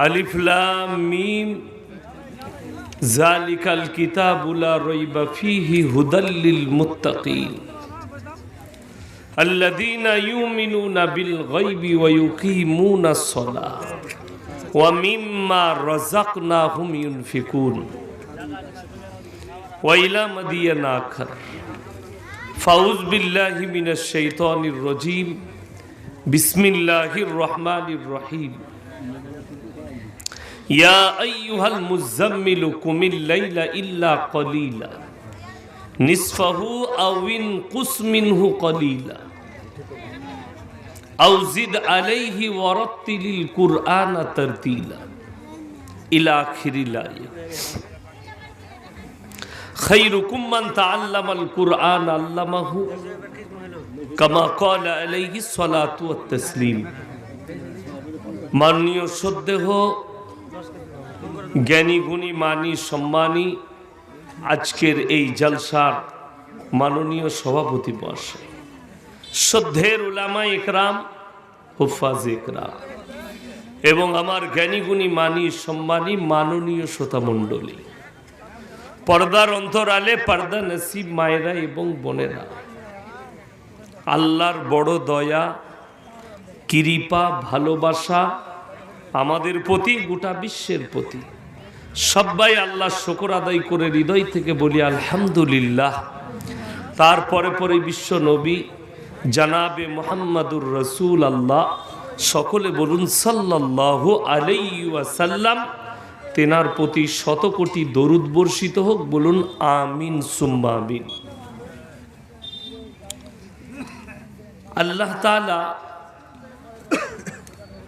আলিফ লাম মিম যালিকাল কিতাবু লা রাইবা ফীহি হুদাল লিল মুত্তাকিন আল্লাযীনা ইউমিনুনা বিল গায়বি ওয়া ইউকিমুনাস সালাহ ওয়া মিম্মা রাযাকনাহুম ইউনফিকুন ওয়া ইলা মাদিয়ানা আখার ফাউযু বিল্লাহি মিনাশ শাইতানির রাজীম বিসমিল্লাহির রহমানির রহিম ইয়া আইয়ুহাল মুযাম্মিলু কুমিল লাইলা ইল্লা কলিলা নিসফাহু আও ইনকুস মিনহু কলিলা আও জিদ আলাইহি ওয়ারাত্তিলিল কুরআনা তারতিলা ইলা আখিরিল আয়াত খায়রুকুম মান তাআল্লামাল কুরআন আল্লামাহু কামা ক্বালা আলাইহি সালাতু ওয়াত তাসলিম। মাননীয় শ্রদ্ধেয় জ্ঞানী গুণী মানী সম্মানী আজকের এই জলসার মাননীয় সভাপতি মহাশয়, শ্রদ্ধের উলামা ইকরাম, হুফাজ ইকরাম এবং আমার জ্ঞানী গুণী মানী সম্মানী মাননীয় শ্রোতামণ্ডলী, পর্দার অন্তরালে পর্দা নসিব মায়েরা এবং বোনেরা, আল্লাহর বড় দয়া কৃপা ভালোবাসা আমাদের প্রতি, গোটা বিশ্বের প্রতি। সবাই আল্লাহ শুকর আদায় করে হৃদয় থেকে বলি আলহামদুলিল্লাহ। তারপরে পরে বিশ্ব নবী জানাবে মুহাম্মাদুর রাসূল আল্লাহ, সকলে বলুন সাল্লাল্লাহু আলাইহি ওয়াসাল্লাম। তেনার প্রতি শত কোটি দরুদ বর্ষিত হোক, বলুন আমিন সুম্মা আমিন। আল্লাহ তাআলা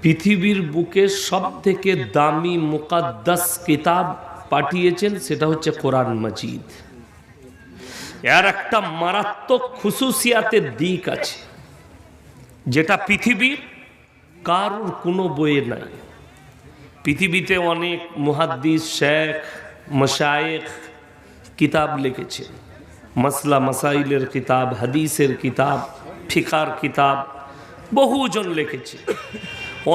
পৃথিবীর বুকে সব থেকে দামি মুকাদ্দাস কিতাব পাঠিয়েছেন, সেটা হচ্ছে কোরআন মাজিদ। এর একটা মারাত্মক খুসুসিয়াতের দিক আছে, যেটা পৃথিবীর কারোর কোনো বইয়ে নাই। পৃথিবীতে অনেক মুহাদ্দিস, শেখ, মাশায়েখ কিতাব লিখেছেন, মাসলা মাসাইলের কিতাব, হাদিসের কিতাব, ফিকার কিতাব বহুজন লিখেছে।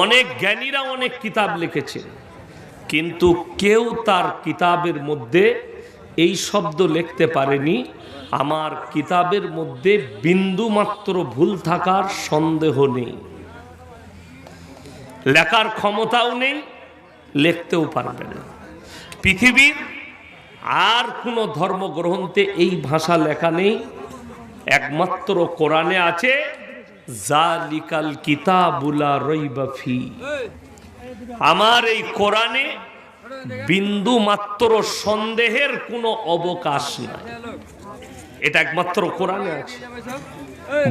অনেক জ্ঞানীরা অনেক কিতাব লিখেছেন, কিন্তু কেউ তার কিতাবের মধ্যে এই শব্দ লিখতে পারেনি, আমার কিতাবের মধ্যে বিন্দু মাত্র ভুল থাকার সন্দেহ নেই। লেখার ক্ষমতাও নেই, লিখতেও পারবে না। পৃথিবীর আর কোনো ধর্মগ্রন্থে এই ভাষা লেখা নেই, একমাত্র কোরআনে আছে যালিকাল কিতাবু লা রাইবা ফী। আমার এই কোরআনে বিন্দু মাত্র সন্দেহের কোনো অবকাশ নাই, এটা একমাত্র কোরআনে আছে।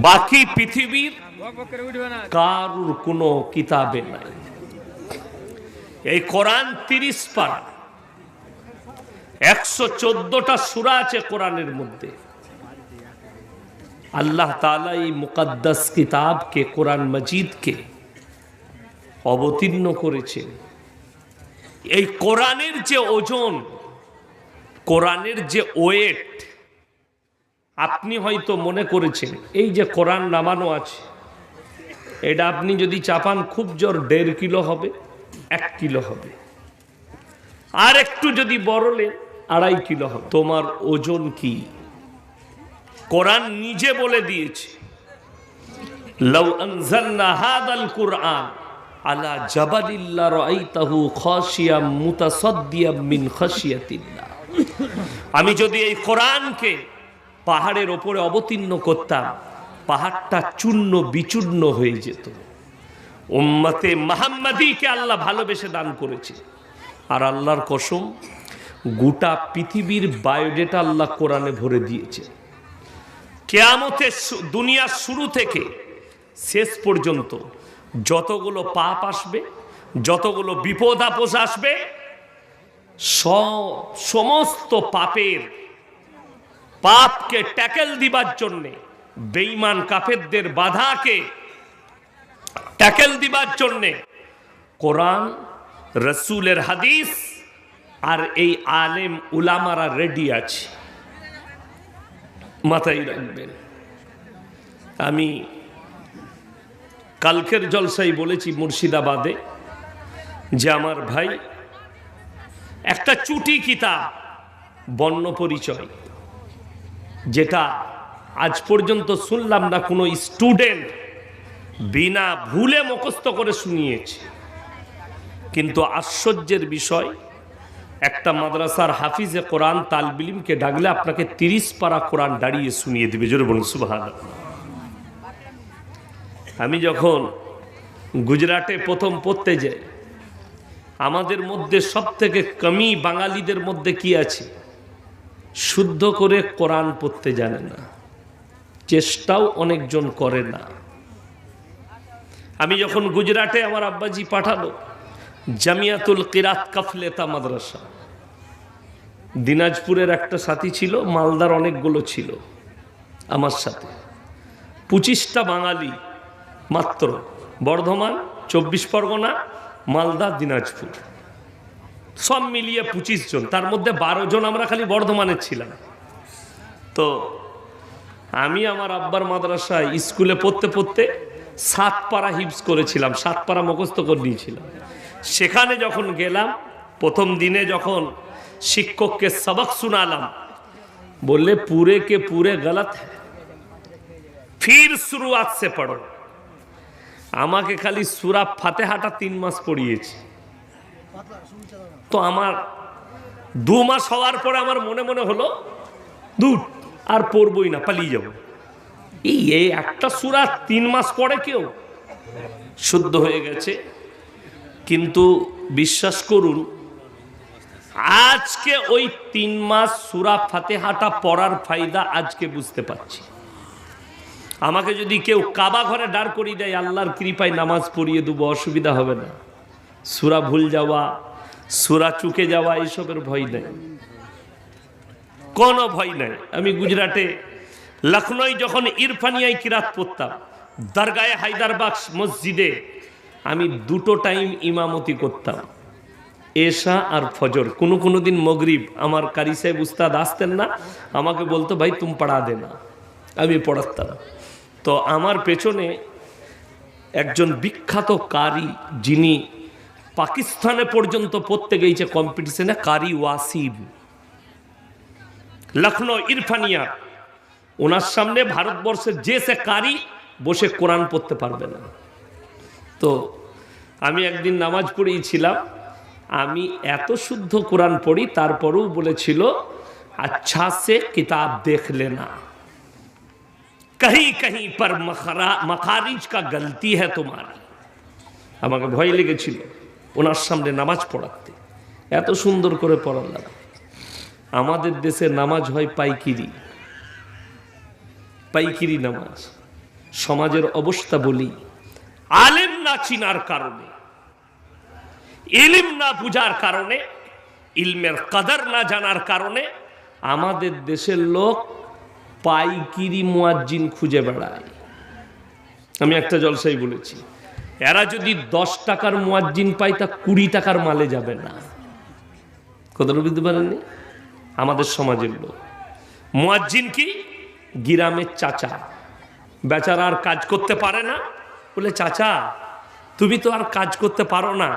বাকি পৃথিবীর কারোর কোনো কিতাবে নাই। এই কোরআন 30 পারা, 114টা সূরা আছে কোরআনের মধ্যে। আল্লাহ তাআলা এই মুকাদ্দাস কিতাবকে, কোরআন মাজিদকে অবতীর্ণ করেছেন। এই কোরআনের যে ওজন, কোরআনের যে ওয়েট, আপনি হয়তো মনে করেছেন এই যে কোরআন নামানো আছে, এটা আপনি যদি চাপান খুব জোর 1.5 কিলো হবে, 1 কিলো হবে, আর একটু যদি বড়লেন 2.5 কিলো হবে। তোমার ওজন কি? কোরআন নিজে বলে দিয়েছে, লাউ আনজালনা হাদাল কুরআন আলা জাবালিল লারাআইতাহু খাশিয়াম মুতাসাদ্দিয়াম মিন খাশিয়াতিল্লাহ। আমি যদি এই কোরআনকে পাহাড়ের ওপরে অবতীর্ণ করতাম, পাহাড়টা চূর্ণ বিচূর্ণ হয়ে যেত। উম্মতে মুহাম্মাদীকে আল্লাহ ভালোবেসে দান করেছে। আর আল্লাহর কসম, গোটা পৃথিবীর বায়োডেটা আল্লাহ কোরআনে ভরে দিয়েছে। কিয়ামতের দুনিয়ার শুরু থেকে শেষ পর্যন্ত যতগুলো পাপ আসবে, যতগুলো বিপদ আপদ আসবে, সমস্ত পাপকে ট্যাকেল দিবার জন্যে, বেঈমান কাফেরদের বাধাকে ট্যাকেল দিবার জন্যে কোরআন, রাসূলের হাদিস আর এই আলেম উলামারা রেডি আছে। মাথায় রাখবেন। আমি কালকের জলসায় বলেছি মুর্শিদাবাদে যে আমার ভাই একটা চুটি কিতাব বর্ণ পরিচয়, যেটা আজ পর্যন্ত শুনলাম না কোনো স্টুডেন্ট বিনা ভুলে মুখস্থ করে শুনিয়েছে। কিন্তু আশ্চর্যের বিষয়, একটা মাদ্রাসার হাফিজে কোরআন তালিবে ইলমকে ডাকলে আপনাকে 30 পারা কোরআন দাঁড়িয়ে শুনিয়ে দিবে। জোরে বলুন সুবহানাল্লাহ। আমি যখন গুজরাটে প্রথম পড়তে যাই, আমাদের মধ্যে সব থেকে কমি বাঙালিদের মধ্যে কি আছে? শুদ্ধ করে কোরআন পড়তে জানে না, চেষ্টাও অনেকজন করে না। আমি যখন গুজরাটে আমার আব্বাজি পাঠালো জামিয়াতুল কিরাত কাফলেতা মাদ্রাসা, দিনাজপুরের একটা সাথী ছিল, মালদার অনেকগুলো ছিল আমার সাথে, 25টা বাঙালি মাত্র, বর্ধমান, 24 পরগনা, মালদা, দিনাজপুর, সব মিলিয়ে 25 জন। তার মধ্যে 12 জন আমরা খালি বর্ধমানের ছিলাম। তো আমি আমার আব্বার মাদ্রাসায় স্কুলে পড়তে পড়তে 7 পারা হিফজ করেছিলাম, 7 পারা মুখস্থ করে নিয়েছিলাম। সেখানে যখন গেলাম, প্রথম দিনে যখন শিক্ষককে সবক শোনালাম, বললে পুরে কে পুরে গলত হ্যায়, ফির শুরুয়াত সে পড়ো। আমাকে খালি সূরা ফাতিহাটা 3 মাস পড়িয়েছে। তো আমার 2 মাস হওয়ার পরে আমার মনে মনে হলো দূর আর পড়বই না, পালিয়ে যাব। এই একটা সূরা 3 মাস পড়ে কেউ শুদ্ধ হয়ে গেছে। কিন্তু বিশ্বাস করুন, আজকে ওই 3 মাস সূরা ফাতিহাটা পড়ার ফায়দা আজকে বুঝতে পারছি। আমাকে যদি কেউ কাবা ঘরে দাঁড় করিয়ে দেয়, আল্লাহর কৃপায় নামাজ পড়িয়ে দেবো, অসুবিধা হবে না। সূরা ভুল যাওয়া, সূরা চুকে যাওয়া, এইসবের ভয় নেই, কোনো ভয় নাই। আমি গুজরাটে লখনৌ যখন ইরফানিয়ায় কিরাত পড়তাম, দরগায়ে হায়দারবাগ মসজিদে আমি 2টো টাইম ইমামতি করতাম, এশা আর ফজর। কোনো দিন মগরিব। আমার কারি সাহেব উস্তাদ আসতেন না, আমাকে বলতো ভাই তুমি পড়া দে না, আমি পড়াতাম। তো আমার পেছনে একজন বিখ্যাত কারি, যিনি পাকিস্তানে পর্যন্ত পড়তে গিয়েছে কম্পিটিশনে, কারি ওয়াসিম, লখনৌ ইরফানিয়া। ওনার সামনে ভারতবর্ষের যে সে কারি বসে কোরআন পড়তে পারবে না। তো আমি একদিন নামাজ পড়িয়েছিলাম, আমি এত শুদ্ধ কোরআন পড়ি, তারপরেও বলেছিল আচ্ছা সে কিতাব দেখ লেনা, কहीं कहीं पर मखारिज का गलती है तुम्हारी। আমাকে ভয় লেগেছিল ওনার সামনে নামাজ পড়াতে, এত সুন্দর করে পড়ালাম। আমাদের দেশে নামাজ হয় পাইকিরি, পাইকিরি নামাজ। সমাজের অবস্থা বলি, আলেম না চিনার কারণে, ইলম না বুঝার কারণে, ইলমের কদর না জানার কারণে আমাদের দেশের লোক পাইকিরি মুয়াজ্জিন খুঁজে বেড়ায়। আমি একটা জলসাই বলেছি, এরা যদি 10 টাকার মুয়াজ্জিন পায় তা 20 টাকার মালে যাবে না। কথাটা বুঝতে পারেননি? আমাদের সমাজের লোক মুয়াজ্জিন কি, গ্রামের চাচা, বেচারা আর কাজ করতে পারে না, বলে চাচা তুমি তো আর কাজ করতে পারো না,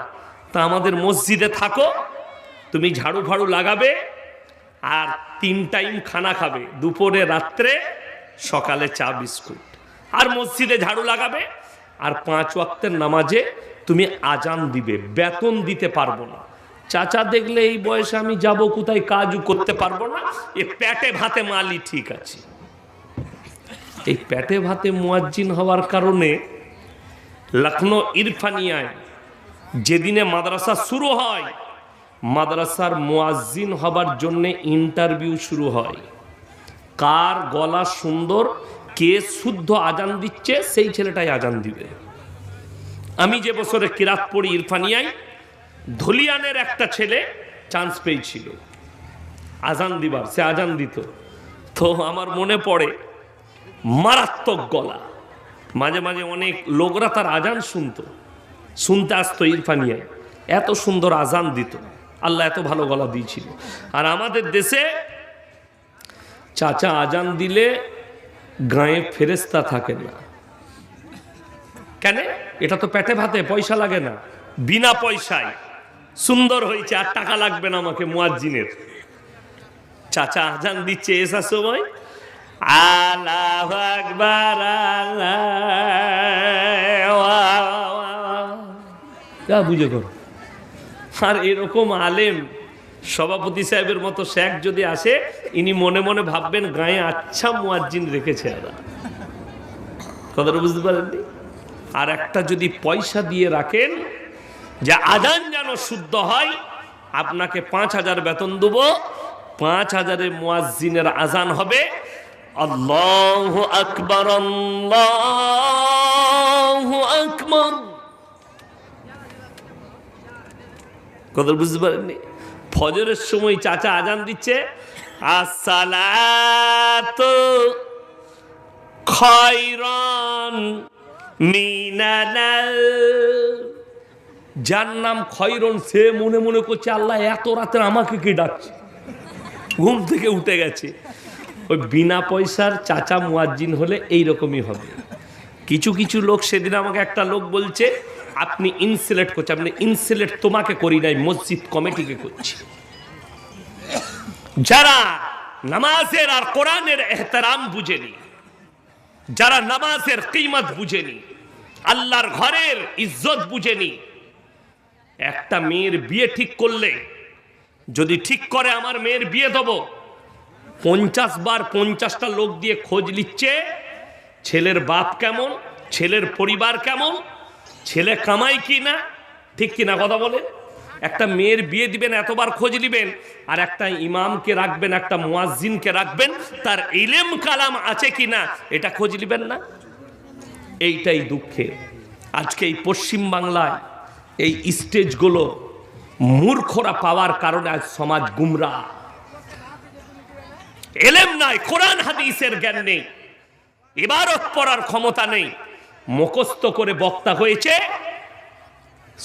তা আমাদের মসজিদে থাকো, তুমি ঝাড়ু ফাড়ু লাগাবে আর 3 টাইম খানা খাবে, দুপুরে, রাত্রে, সকালে চা বিস্কুট, আর মসজিদে ঝাড়ু লাগাবে, আর 5 ওয়াক্তের নামাজে তুমি আজান দিবে, বেতন দিতে পারবো না। চাচা দেখলে এই বয়সে আমি যাব কোথায়, কাজও করতে পারবো না, এ পেটে ভাতে মালি ঠিক আছে। এই পেটে ভাতে মুয়াজ্জিন হওয়ার কারণে লখনৌ ইরফানিয়ায় যেদিনে মাদ্রাসা শুরু হয়, মাদ্রাসার মুয়াজ্জিন হবার জন্য ইন্টারভিউ শুরু হয়। কার গলা সুন্দর, কে শুদ্ধ আজান দিচ্ছে, সেই ছেলেটাই আজান দিবে। আমি যে বছরে কিরাত পড়ি ইরফানিয়ায়, ধুলিয়ানের একটা ছেলে চান্স পেয়েছিল আজান দিবার, সে আজান দিত। তো আমার মনে পড়ে, মারাত্মক গলা, মাঝে মাঝে অনেক লোকরা তার আজান শুনতে আসতো ইরফানিয়ায়, এত সুন্দর আজান দিত, আল্লাহ এত ভালো গলা দিয়েছিল। আর আমাদের দেশে চাচা আজান দিলে গায়ে ফেরেস্তা থাকে না। কেন? এটা তো পেটে ভাতে, পয়সা লাগে না, বিনা পয়সায় সুন্দর হয়েছে, আর টাকা লাগবে না আমাকে মুয়াজ্জিনের। চাচা আজান দিচ্ছে এসার সময়, আল্লাহু আকবার আল্লাহ বুঝে করো। আর এরকম আলেম সভাপতি সাহেবের মতো শেখ যদি আসে, ইনি মনে মনে ভাববেন গায়ে আচ্ছা মুয়াজ্জিন রেখেছে। কথাটা বুঝতে পারেননি? আর একটা যদি পয়সা দিয়ে রাখেন যে আজান যেন শুদ্ধ হয়, আপনাকে 5,000 বেতন দেবো, 5,000-এ মুয়াজ্জিনের আজান হবে আল্লাহু আকবার আল্লাহু আকবার। কথা বুঝতে পারেননি? ফজরের সময় চাচা আজান দিচ্ছে, আসসালাতু খায়রান মিনাল। যার নাম খয়রন, সে মনে মনে করছে আল্লাহ এত রাতে আমাকে কে ডাকছে, ঘুম থেকে উঠে গেছে। ওই বিনা পয়সার চাচা মুয়াজ্জিন হলে এইরকমই হবে। কিছু কিছু লোক, সেদিন আমাকে একটা লোক বলছে আপনি ইনসুলেট করছে। আপনি ইনসুলেট তোমাকে করি নাই, মসজিদ কমিটিকে করছি। যারা নামাজের আর কোরআনের এহতেরাম বুঝেনি, যারা নামাজের কিমত বুঝেনি, আল্লাহর ঘরের ইজ্জত বুঝেনি, একটা মেয়ের বিয়ে ঠিক করলে যদি ঠিক করে আমার মেয়ের বিয়ে দেবো, 50 বার 50টা লোক দিয়ে খোঁজ নিচ্ছে ছেলের বাপ কেমন, ছেলের পরিবার কেমন, ছেলে কামাই কি না, ঠিক কিনা কথা বলে। একটা মেয়ের বিয়ে দিবেন, এতবার খোঁজ নিবেন, আর একটা ইমামকে রাখবেন, একটা মুয়াজ্জিনকে রাখবেন, তার ইলম কালাম আছে কিনা এটা খোঁজ নিবেন না। এইটাই দুঃখের। আজকে এই পশ্চিম বাংলায় এই স্টেজগুলো মূর্খরা পাওয়ার কারণে আজ সমাজ গুমরাহ। ইলম নাই, কোরআন হাদিসের জ্ঞান নেই, ইবারত পড়ার ক্ষমতা নেই, মুখস্থ করে বক্তা হয়েছে,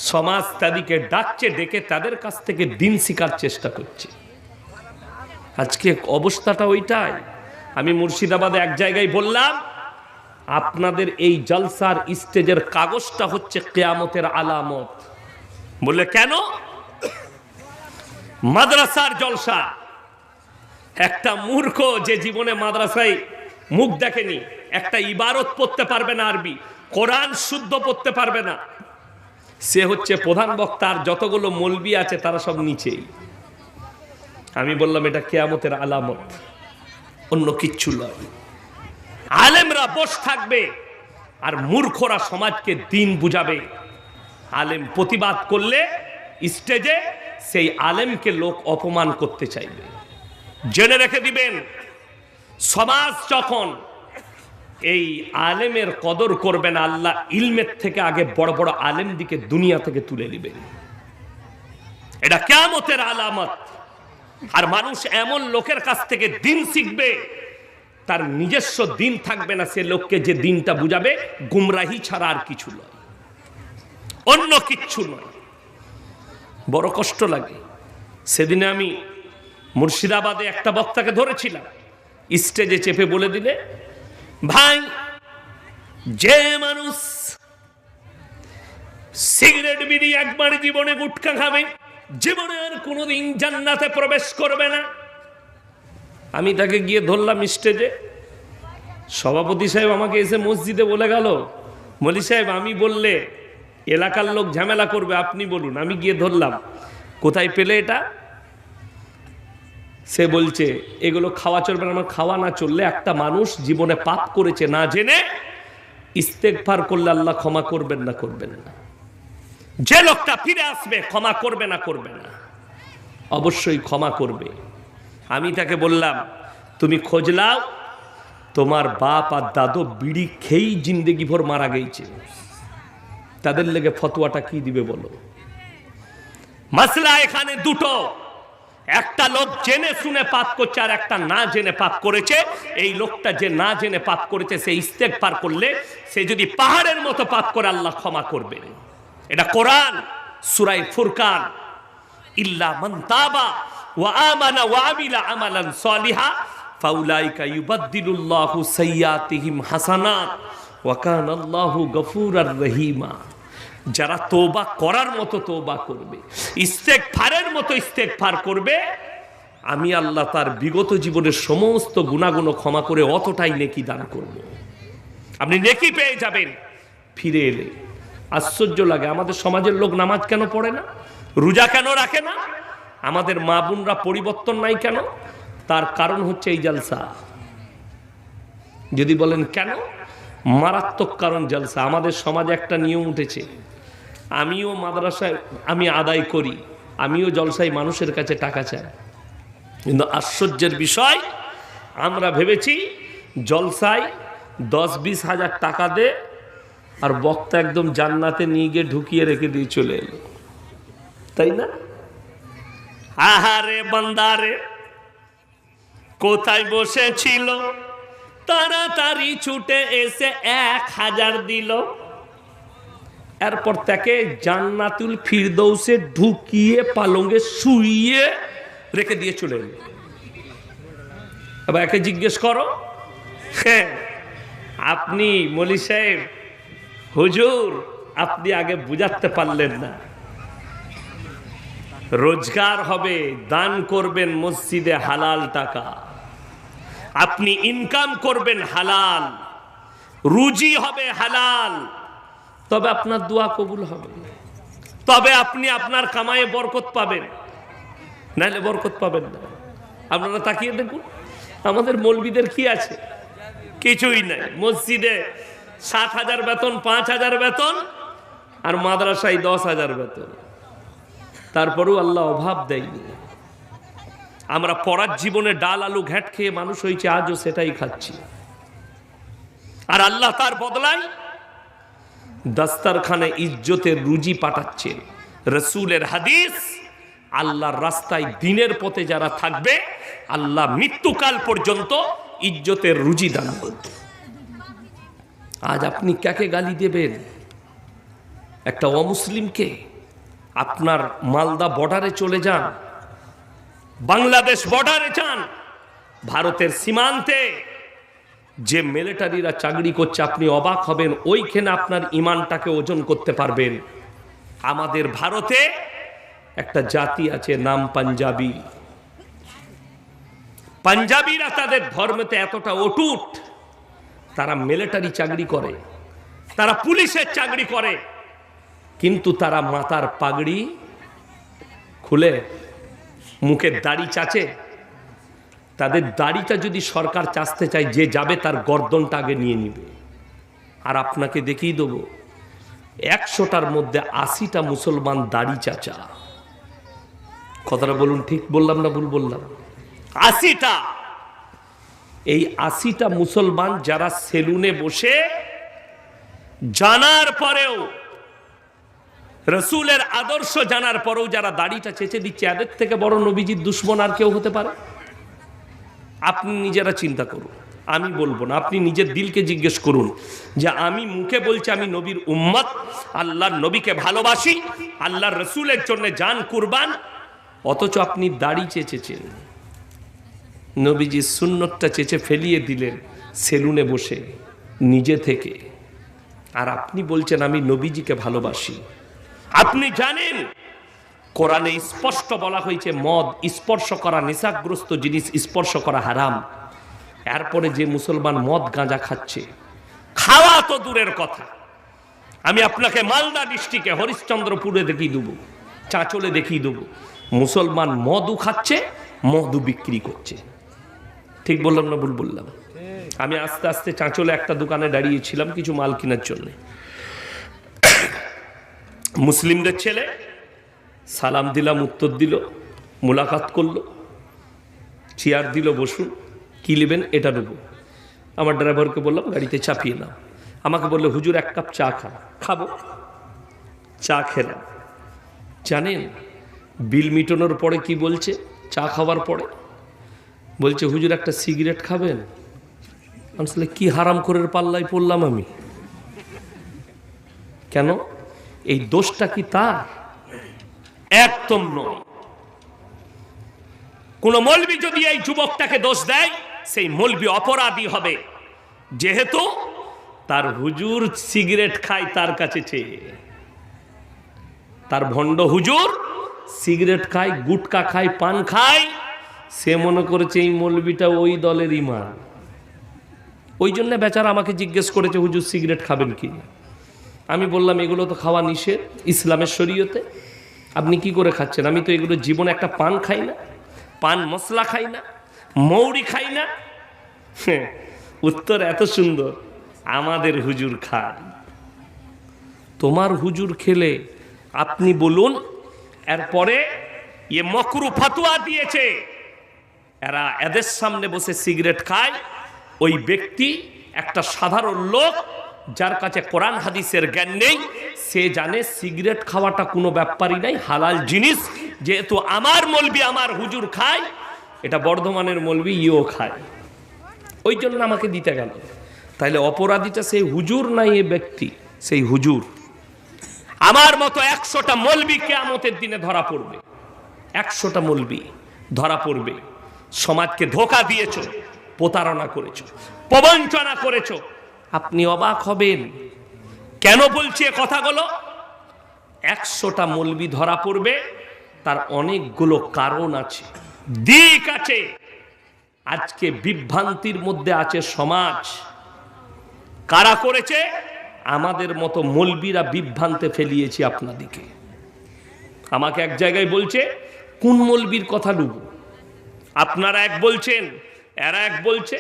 সমাজ তাদেরকে ডাকছে, ডেকে তাদের কাছ থেকে দিন শিখার চেষ্টা করছে। আজকে অবস্থাটা ওইটাই। আমি মুর্শিদাবাদে এক জায়গায় বললাম, আপনাদের এই জলসার স্টেজের কাগজটা হচ্ছে কিয়ামতের আলামত। বলে কেন? মাদ্রাসার জলসা। একটা মূর্খ যে জীবনে মাদ্রাসায় মুখ দেখেনি, একটা ইবারত পড়তে পারবে না, আরবি কোরআন শুদ্ধ পড়তে পারবে না, সে হচ্ছে প্রধান বক্তা, আর যতগুলো মৌলবি আছে তারা সব নিচেই। আমি বললাম এটা কিয়ামতের আলামত, অন্য কিচ্ছু নয়। আলেমরা বস থাকবে আর মূর্খরা সমাজকে দিন বুঝাবে। আলেম প্রতিবাদ করলে স্টেজে সেই আলেমকে লোক অপমান করতে চাইবে। জেনে রেখে দিবেন, সমাজ যখন এই আলেমের কদর করবেন, আল্লাহ ইলমের থেকে আগে বড় বড় আলেম দিকে দুনিয়া থেকে তুলে নেবেন। এটা কিয়ামতের আলামত। আর মানুষ এমন লোকের কাছ থেকে দিন শিখবে, তার নিজস্ব দিন থাকবে না, সে লোককে যে দিনটা বুঝাবে গুমরাহি ছাড়া আর কিছু নয়, অন্য কিচ্ছু নয়। বড় কষ্ট লাগে। সেদিনে আমি মুর্শিদাবাদে একটা বক্তাকে ধরেছিলাম, স্টেজে চেপে বলে দিলে, ভাই যে মানুষ সিগারেট বিড়ি একবার জীবনে গুটখা খাবে, জীবনে আর কোনোদিন জান্নাতে প্রবেশ করবে না। আমি তাকে গিয়ে ধরলাম স্টেজে। সভাপতি সাহেব আমাকে এসে মসজিদে বলে গেল, মলি সাহেব আমি বললে এলাকার লোক ঝামেলা করবে, আপনি বলুন। আমি গিয়ে ধরলাম, কোথায় পেলে এটা? সে বলছে এগুলো খাওয়া চলবে না। আমার খাওয়া না চললে, একটা মানুষ জীবনে পাপ করেছে না জেনে, ইস্তেগফার করলে আল্লাহ ক্ষমা করবেন না? করবেন না। যে লোকটা ফিরে আসবে ক্ষমা করবে না? করবে না, অবশ্যই ক্ষমা করবে। আমি তাকে বললাম, তুমি খোঁজ লাও, তোমার বাপ আর দাদু বিড়ি খেয়েই জিন্দেগি ভর মারা গেছে, তাদের লেগে ফতোয়াটা কি দিবে বলো? মাসলা এখানে দুটো, একটা লোক জেনে শুনে পাপ করছে, আর একটা না জেনে পাপ করেছে। এই লোকটা যে না জেনে পাপ করেছে, সে ইস্তেগফার করলে, সে যদি পাহাড়ের মতো পাপ করে, আল্লাহ ক্ষমা করবে। এটা কোরআন, সূরা ফুরকান, ইল্লা মান তাবা ওয়া আমানা ওয়া আমিলা আমালান সালিহা ফাউলাইকা ইউবাদদিলুল্লাহু সাইয়্যাতিহিম হাসানাত ওয়া কানাল্লাহু গফুরার রহিমা। যারা তওবা করার মতো তওবা করবে, ইস্তেগফারের মতো ইস্তেগফার করবে, আমি আল্লাহ তার বিগত জীবনের সমস্ত গুনাহগুলো ক্ষমা করে অতটাই নেকি দান করব। আপনি নেকি পেয়ে যাবেন ফিরে এলে। আশ্চর্য লাগে, আমাদের সমাজের লোক নামাজ কেন পড়ে না, রোজা কেন রাখে না, আমাদের মা বোনরা পরিবর্তন নাই কেন? তার কারণ হচ্ছে এই জলসা। যদি বলেন কেন, মারাত্মক কারণ জলসা। আমাদের সমাজে একটা নিয়ম উঠেছে, আমিও মাদ্রাসায় আমি আদায় করি, আমিও জলসায় মানুষের কাছে টাকা চাই, কিন্তু আশ্চর্যের বিষয় আমরা ভেবেছি জলসায় 10-20 হাজার টাকা দে আর বক্তা একদম জান্নাতে নিয়ে গিয়ে ঢুকিয়ে রেখে দিয়ে চলে এলো, তাই না? আহারে বান্দারে কোথায় বসেছিল, তাড়াতাড়ি ছুটে এসে 1000 দিল, এরপর তাকে জান্নাতুল ফিরদৌসে ঢুকিয়ে পালঙ্গে শুইয়ে রেখে দিয়ে চলে এলো। এবার একে জিজ্ঞেস করো, হ্যাঁ আপনি মলি সাহেব, হুজুর আপনি আগে বুঝাতে পারলেন না, রোজগার হবে, দান করবেন মসজিদে হালাল টাকা, আপনি ইনকাম করবেন হালাল, রুজি হবে হালাল, তবে আপনার দোয়া কবুল হবে, তবে আপনি আপনার কামায়ে বরকত পাবেন, নাহলে বরকত পাবেন না। আপনারা তাকিয়ে দেখুন আমাদের মৌলবীদের কি আছে, কিছুই নাই। মসজিদে 7,000 বেতন, 5,000 বেতন, আর মাদ্রাসায় 10,000 বেতন, তারপরেও আল্লাহ অভাব দেয়নি। আমরা পড়ার জীবনে ডাল আলু ঘ্যাট খেয়ে মানুষ হয়েছে, আজও সেটাই খাচ্ছি। আর আল্লাহ তার বদলায় দস্তরখানে ইজ্জতের রুজি পাঠাচ্ছেন। রসুলের হাদিস, আল্লাহর রাস্তায় দিনের পথে যারা থাকবে আল্লাহ মৃত্যুকাল পর্যন্ত ইজ্জতের রুজি দান করবে। আজ আপনি কাকে গালি দেবেন? একটা অমুসলিমকে? আপনার মালদা বর্ডারে চলে যান, বাংলাদেশ বর্ডারে যান, ভারতের সীমান্তে যে মিলিটারিরা চাকরি করছে আপনি অবাক হবেন, ওইখানে আপনার ইমানটাকে ওজন করতে পারবেন। আমাদের ভারতে একটা জাতি আছে নাম পাঞ্জাবি। পাঞ্জাবিরা তাদের ধর্মেতে এতটা অটুট, তারা মিলিটারি চাকরি করে, তারা পুলিশের চাকরি করে, কিন্তু তারা মাথার পাগড়ি খুলে মুখের দাড়ি চাচে। তাদের দাড়িটা যদি সরকার চাচতে চায়, যে যাবে তার গর্দনটা আগে নিয়ে নিবে। আর আপনাকে দেখিয়ে দেবো 100টার মধ্যে 80টা মুসলমান দাড়ি চাচা। কথাটা বলুন, ঠিক বললাম না ভুল বললাম? 80টা। এই 80টা মুসলমান যারা সেলুনে বসে জানার পরেও, রসুলের আদর্শ জানার পরেও যারা দাড়িটা চেঁচে দিচ্ছে, এদের থেকে বড় নবীজির দুশ্মন আর কেউ হতে পারে? আপনি নিজেরা চিন্তা করুন, আমি বলবো না, আপনি নিজের দিলকে জিজ্ঞেস করুন যে আমি মুখে বলছি আমি নবীর উম্মত, আল্লাহর নবীকে ভালোবাসি, আল্লাহর রসুলের জন্য জান কুরবান, অথচ আপনি দাড়ি চেঁচেছেন, নবীজির সুন্নতটা চেঁচে ফেলিয়ে দিলেন সেলুনে বসে নিজে থেকে। আর আপনি বলছেন আমি নবীজিকে ভালোবাসি। আপনি জানেন কোরআনে স্পষ্ট বলা হয়েছে মদ স্পর্শ করা, নেশাগ্রস্ত জিনিস স্পর্শ করা হারাম। এরপরে যে মুসলমান মদ গাঁজা খাচ্ছে, খাওয়া তো দূরের কথা, আমি আপনাকে মালদা ডিস্ট্রিক্টে হরিশ্চন্দ্রপুরে দেখিয়ে দেবো, চাঁচলে দেখিয়ে দেবো, মুসলমান মদও খাচ্ছে, মদও বিক্রি করছে। ঠিক বললাম না ভুল বললাম? আমি আস্তে আস্তে চাঁচলে একটা দোকানে দাঁড়িয়েছিলাম কিছু মাল কেনার জন্য। মুসলিমদের ছেলে, সালাম দিলাম, উত্তর দিল, মোলাকাত করলো, চেয়ার দিল, বসুন, কি নেবেন? এটা নেবো। আমার ড্রাইভারকে বললাম গাড়িতে চাপিয়ে নাও। আমাকে বললো হুজুর 1 কাপ চা খান। খাবো। চা খেলাম। জানেন বিল মিটানোর পরে কি বলছে? চা খাওয়ার পরে বলছে হুজুর একটা সিগারেট খাবেন? আসলে কি হারাম করে পাল্লাই পড়লাম আমি। কেন? এই দোষটা কি তার? একদম নয়। কোন মৌলবি যদি এই যুবকটাকে দোষ দেয়, সেই মৌলবি অপরাধী হবে, যেহেতু তার হুজুর সিগারেট খায় তার কাছে চেয়ে। তার ভণ্ড হুজুর সিগারেট খায়, গুটকা খায়, পান খায়, সে মনে করেছে এই মৌলবিটা ওই দলের ইমাম। ওই জন্য বেচারা আমাকে জিজ্ঞেস করেছে, হুজুর সিগারেট খাবেন কি? আমি বললাম এগুলো তো খাওয়া নিষেধ ইসলামের শরীয়তে, আপনি কি করে খাচ্ছেন? আমি তো এগুলো জীবনে একটা পান খাই না, পান মশলা খাই না, মৌরি খাই না। উত্তর এত সুন্দর, আমাদের হুজুর খান। তোমার হুজুর খেলে আপনি বলুন। এরপরে এ মকরু ফতোয়া দিয়েছে, এরা এদের সামনে বসে সিগারেট খায়। ওই ব্যক্তি একটা সাধারণ লোক, যার কাছে কোরআন হাদিসের জ্ঞান নেই, সে জানে সিগারেট খাওয়াটা কোনো ব্যাপারই নাই, হালাল জিনিস। যেহেতু আমার মৌলবি, আমার হুজুর খায়, এটা বর্ধমানের মৌলবি ইও খায়, ওই জন্য আমাকে দিতে গেল। তাইলে অপরাধীটা সেই হুজুর নাই, এ ব্যক্তি সেই হুজুর। আমার মতো 100টা মৌলবি কিয়ামতের দিনে ধরা পড়বে, 100টা মৌলবি ধরা পড়বে। সমাজকে ধোঁকা দিয়েছো, প্রতারণা করেছো, প্রবঞ্চনা করেছো। আপনি অবাক হবেন, কেন বলছি এ কথাগুলো? 100টা মৌলবি ধরা পড়বে, তার অনেকগুলো কারণ আছে, দিক আছে। আজকে বিভ্রান্তির মধ্যে আছে সমাজ। কারা করেছে? আমাদের মতো মৌলবিরা বিভ্রান্তে ফেলিয়েছি আপনাদিকে। আমাকে এক জায়গায় বলছে, কোন মৌলবির কথা লুব? আপনারা এক বলছেন, এরা এক বলছে।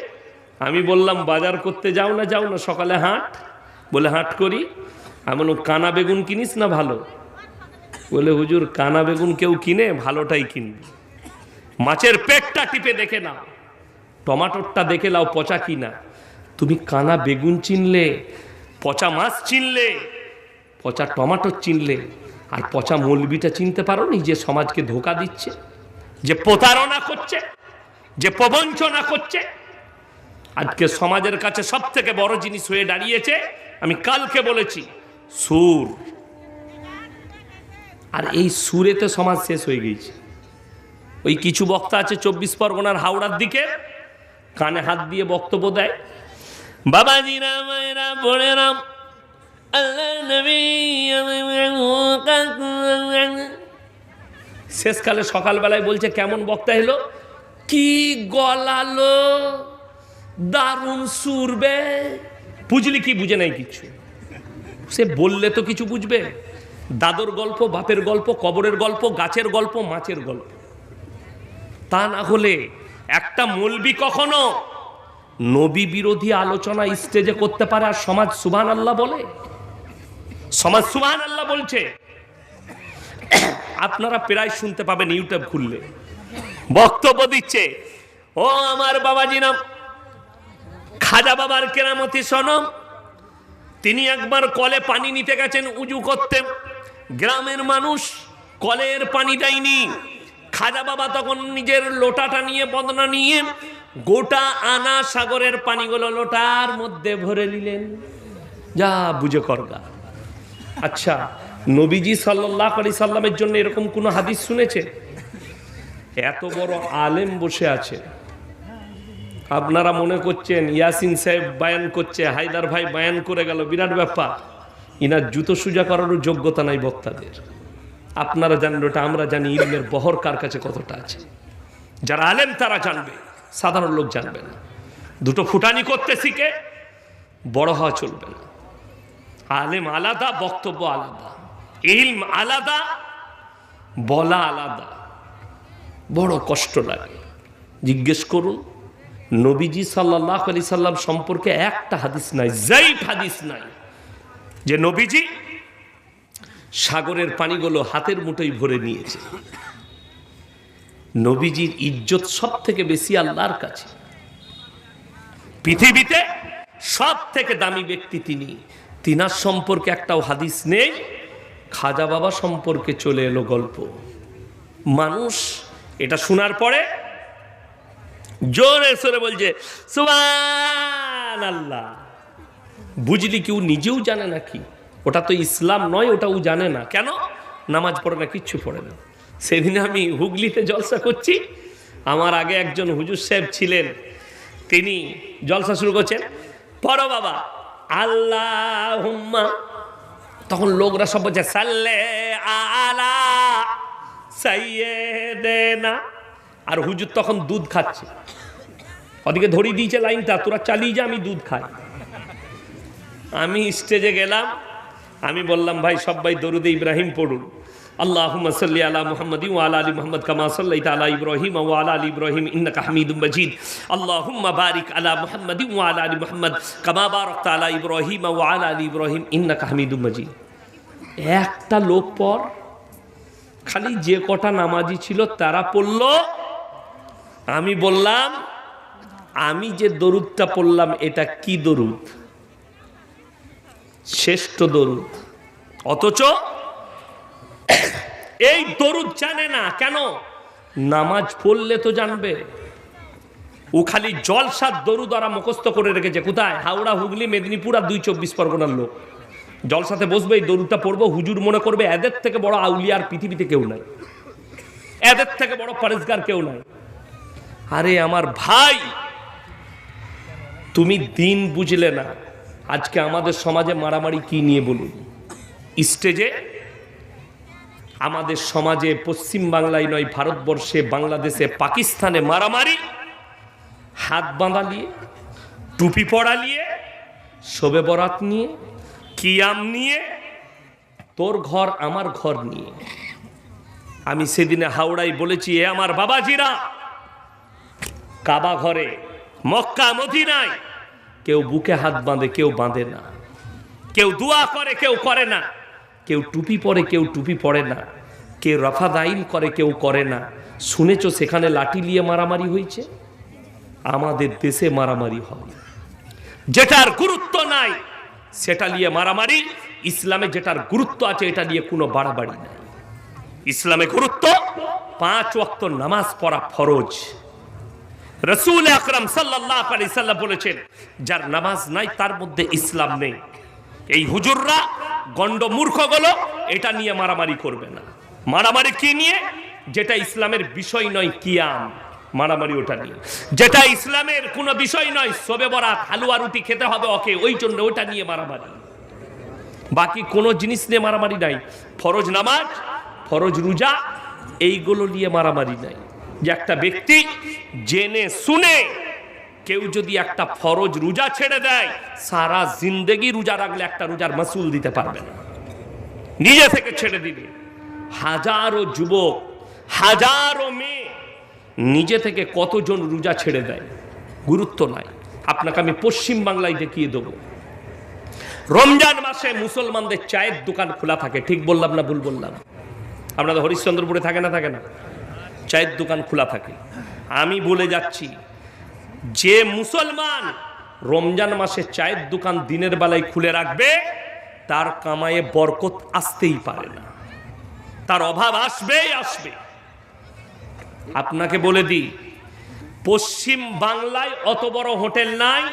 আমি বললাম বাজার করতে যাও না, যাও না, সকালে হাট। বলে হাট করি। এমন কানা বেগুন কিনিস না ভালো? বলে হুজুর কানা বেগুন কেউ কিনে? ভালোটাই কিনবে। মাছের পেটটা টিপে দেখে নাও, টমাটোরটা দেখে নাও পচা কিনা। তুমি কানা বেগুন চিনলে, পচা মাছ চিনলে, পচা টমাটো চিনলে, আর পচা মৌলবিটা চিনতে পারো নি? যে সমাজকে ধোঁকা দিচ্ছে, যে প্রতারণা করছে, যে প্রবঞ্চনা করছে। আজকে সমাজের কাছে সব থেকে বড় জিনিস হয়ে দাঁড়িয়েছে, আমি কালকে বলেছি, সুর। আর এই সুরেতে সমাজ শেষ হয়ে গেছে। ওই কিছু বক্তা আছে 24 পরগনার হাওড়ার দিকে, কানে হাত দিয়ে বক্তব্য দেয়, বাবাজি রামেরা বলে রাম আল্লাহ নবী। শেষকালে সকালবেলায় বলছে কেমন বক্তা এলো, কি গলালো, দারুণ সুরবে। বুঝলি কি? বুঝে নাই কিছু। সে বললে তো কিছু বুঝবে। দাদর গল্প, বাপের গল্প, কবরের গল্প, গাছের গল্প, মাছের গল্প। তা না হলে একটা মৌলবি কখনো নবী বিরোধী আলোচনা স্টেজে করতে পারে আর সমাজ সুবহানাল্লাহ বলে? সমাজ সুবহানাল্লাহ বলছে। আপনারা প্রায় শুনতে পাবেন ইউটিউব খুললে, বক্তব্য দিচ্ছে, ও আমার বাবাজি নাম খাজা বাবার কেরামতি সনম। তিনি একবার কলে পানি নিতে গেছেন উজু করতে, গ্রামের মানুষ কলের পানি দেয়নি। খাজা বাবা তখন নিজের লোটাটা নিয়ে, বদনা নিয়ে, গোটা আনা সাগরের পানিগুলো লোটার মধ্যে ভরে নিলেন। যা বুঝে করগা। আচ্ছা, নবীজি সাল্লাল্লাহু আলাইহি সাল্লামের জন্য এরকম কোন হাদিস শুনেছে? এত বড় আলেম বসে আছে, আপনারা মনে করছেন ইয়াসিন সাহেব বায়ান করছে, হায়দার ভাই বায়ান করে গেল, বিরাট ব্যাপার। ইনার জুতো সুজা করারও যোগ্যতা নাই বক্তাদের। আপনারা জানেন ওটা, আমরা জানি ইলমের বহর কার কাছে কতটা আছে। যারা আলেম তারা জানবে, সাধারণ লোক জানবে না। দুটো ফুটানি করতে শিখে বড় হওয়া চলবে না। আলেম আলাদা, বক্তব্য আলাদা, ইলম আলাদা, বলা আলাদা। বড় কষ্ট লাগে। জিজ্ঞেস করুন, নবীজি সাল্লাল্লাহু আলাইহি সাল্লাম সম্পর্কে একটা হাদিস নাই, যায়িফ হাদিস নাই, যে নবীজি সাগরের পানিগুলো হাতের মুঠোয় ভরে নিয়েছে। নবীজির ইজ্জত সব থেকে বেশি আল্লাহর কাছে। পৃথিবীতে সব থেকে দামি ব্যক্তি তিনি, তিনার সম্পর্কে একটাও হাদিস নেই। খাজা বাবা সম্পর্কে চলে এলো গল্প। মানুষ এটা শোনার পরে জোরে সরে বলছে সুবহানাল্লাহ। বুঝলি কেউ নিজেও জানে না কি ওটা তো ইসলাম নয়, ওটাও জানে না। কেন? নামাজ পড়ে না, কিচ্ছু পড়ে না। সেদিন আমি হুগলিতে জলসা করছি, আমার আগে একজন হুজুর সাহেব ছিলেন, তিনি জলসা শুরু করছেন, পড়ো বাবা আল্লাহুম্মা। তখন লোকরা সব বলছে সাল্লে সাইয়েদেনা। আর হুজুর তখন দুধ খাচ্ছে, ওদিকে ধরিয়ে দিয়েছে লাইনটা, তোরা চালিয়ে যা, আমি দুধ খাই। আমি স্টেজে গেলাম, আমি বললাম ভাই সবাই দরুদে ইব্রাহিম পড়ুন। আল্লাহুম্মা সাল্লি আলা মুহাম্মাদি ওয়া আলা আলি মুহাম্মাদ কামা সাল্লাইতা আলা ইব্রাহিম ওয়া আলা আলি ইব্রাহিম ইন্নাকা হামিদুম মাজিদ। আল্লাহুম্মা বারিক আলা মুহাম্মাদি ওয়া আলা আলি মুহাম্মাদ কামা বারাকতা আলা ইব্রাহিম ওয়া আলা আলি ইব্রাহিম ইন্নাকা হামিদুম মাজিদ। একটা লোক পর খালি যে কটা নামাজি ছিল তারা পড়ল। আমি বললাম আমি যে দরুদটা পড়লাম এটা কি দরুদ? শ্রেষ্ঠ দরুদ। অথচ এই দরুদ জানে না কেন? নামাজ পড়লে তো জানবে। ও খালি জলসার দরুদ ওরা মুখস্থ করে রেখেছে। কোথায়? হাওড়া, হুগলি, মেদিনীপুর আর 2-24 পরগনার লোক জলসাতে বসবে, এই দরুদটা পড়বো, হুজুর মনে করবে এদের থেকে বড় আউলিয়া আর পৃথিবীতে কেউ নাই, এদের থেকে বড় পরেজগার কেউ নাই। আরে আমার ভাই, তুমি দিন বুঝলে না। আজকে আমাদের সমাজে মারামারি কি নিয়ে বলুন? স্টেজে আমাদের সমাজে, পশ্চিম বাংলায় নয়, ভারতবর্ষে, বাংলাদেশে, পাকিস্তানে মারামারি হাত বাঁধা নিয়ে, টুপি পড়া নিয়ে, শবে বরাত নিয়ে, কিয়াম নিয়ে, তোর ঘর আমার ঘর নিয়ে। আমি সেদিনে হাওড়ায় বলেছি, এ আমার বাবাজিরা, কাবা ঘরে, মক্কা মদিনায় কেউ বুকে হাত বাঁধে, কেউ বাঁধে না। কেউ দোয়া করে, কেউ করে না। কেউ টুপি পরে, কেউ টুপি পরে না। কেউ রফাদাইন করে, কেউ করে না। শুনেছ সেখানে লাঠি নিয়ে মারামারি হয়েছে? আমাদের দেশে মারামারি হয়, যেটার গুরুত্ব নাই সেটা নিয়ে মারামারি। ইসলামে যেটার গুরুত্ব আছে এটা নিয়ে কোনো বাড়াবাড়ি নাই। ইসলামে গুরুত্ব 5 ওয়াক্ত নামাজ পড়া ফরজ। রাসূল আকরাম সাল্লাল্লাহু আলাইহি সাল্লাম বলেছেন, যার নামাজ নাই তার মধ্যে ইসলাম নেই। এই হুজুররা গন্ড মূর্খগুলো এটা নিয়ে মারামারি করবে না। মারামারি কি নিয়ে? যেটা ইসলামের বিষয় নয়, কিয়াম, মারামারি ওটা নিয়ে। যেটা ইসলামের কোনো বিষয় নয়, শবে বরাত, হালুয়া রুটি খেতে হবে ওকে, ওই জন্য ওটা নিয়ে মারামারি। বাকি কোনো জিনিস নিয়ে মারামারি নাই। ফরজ নামাজ, ফরজ রোজা, এইগুলো নিয়ে মারামারি নাই। যে একটা ব্যক্তি জেনে শুনে কেউ যদি একটা ফরজ রোজা ছেড়ে দেয়, সারা জিন্দেগি রোজা রাখলে একটা রোজার মাসুল দিতে পারবে না, নিজে থেকে ছেড়ে দিবে। হাজারো যুবক, হাজারো মেয়ে নিজে থেকে কতজন রোজা ছেড়ে দেয়, গুরুত্ব নাই। আপনাকে আমি পশ্চিম বাংলায় দেখিয়ে দেবো, রমজান মাসে মুসলমানদের চায়ের দোকান খোলা থাকে। ঠিক বললাম না ভুল বললাম? আপনাদের হরিশ্চন্দ্রপুরে থাকে না? থাকে না? চায়ের দোকান খোলা থাকে। আমি বলে যাচ্ছি, যে মুসলমান রমজান মাসে চায়ের দোকান দিনের বেলায় খুলে রাখবে, তার কামায়ে বরকত আসতেই পারে না, তার অভাব আসবেই আসবে। আপনাকে বলে দিই, পশ্চিম বাংলায় অত বড় হোটেল নাই।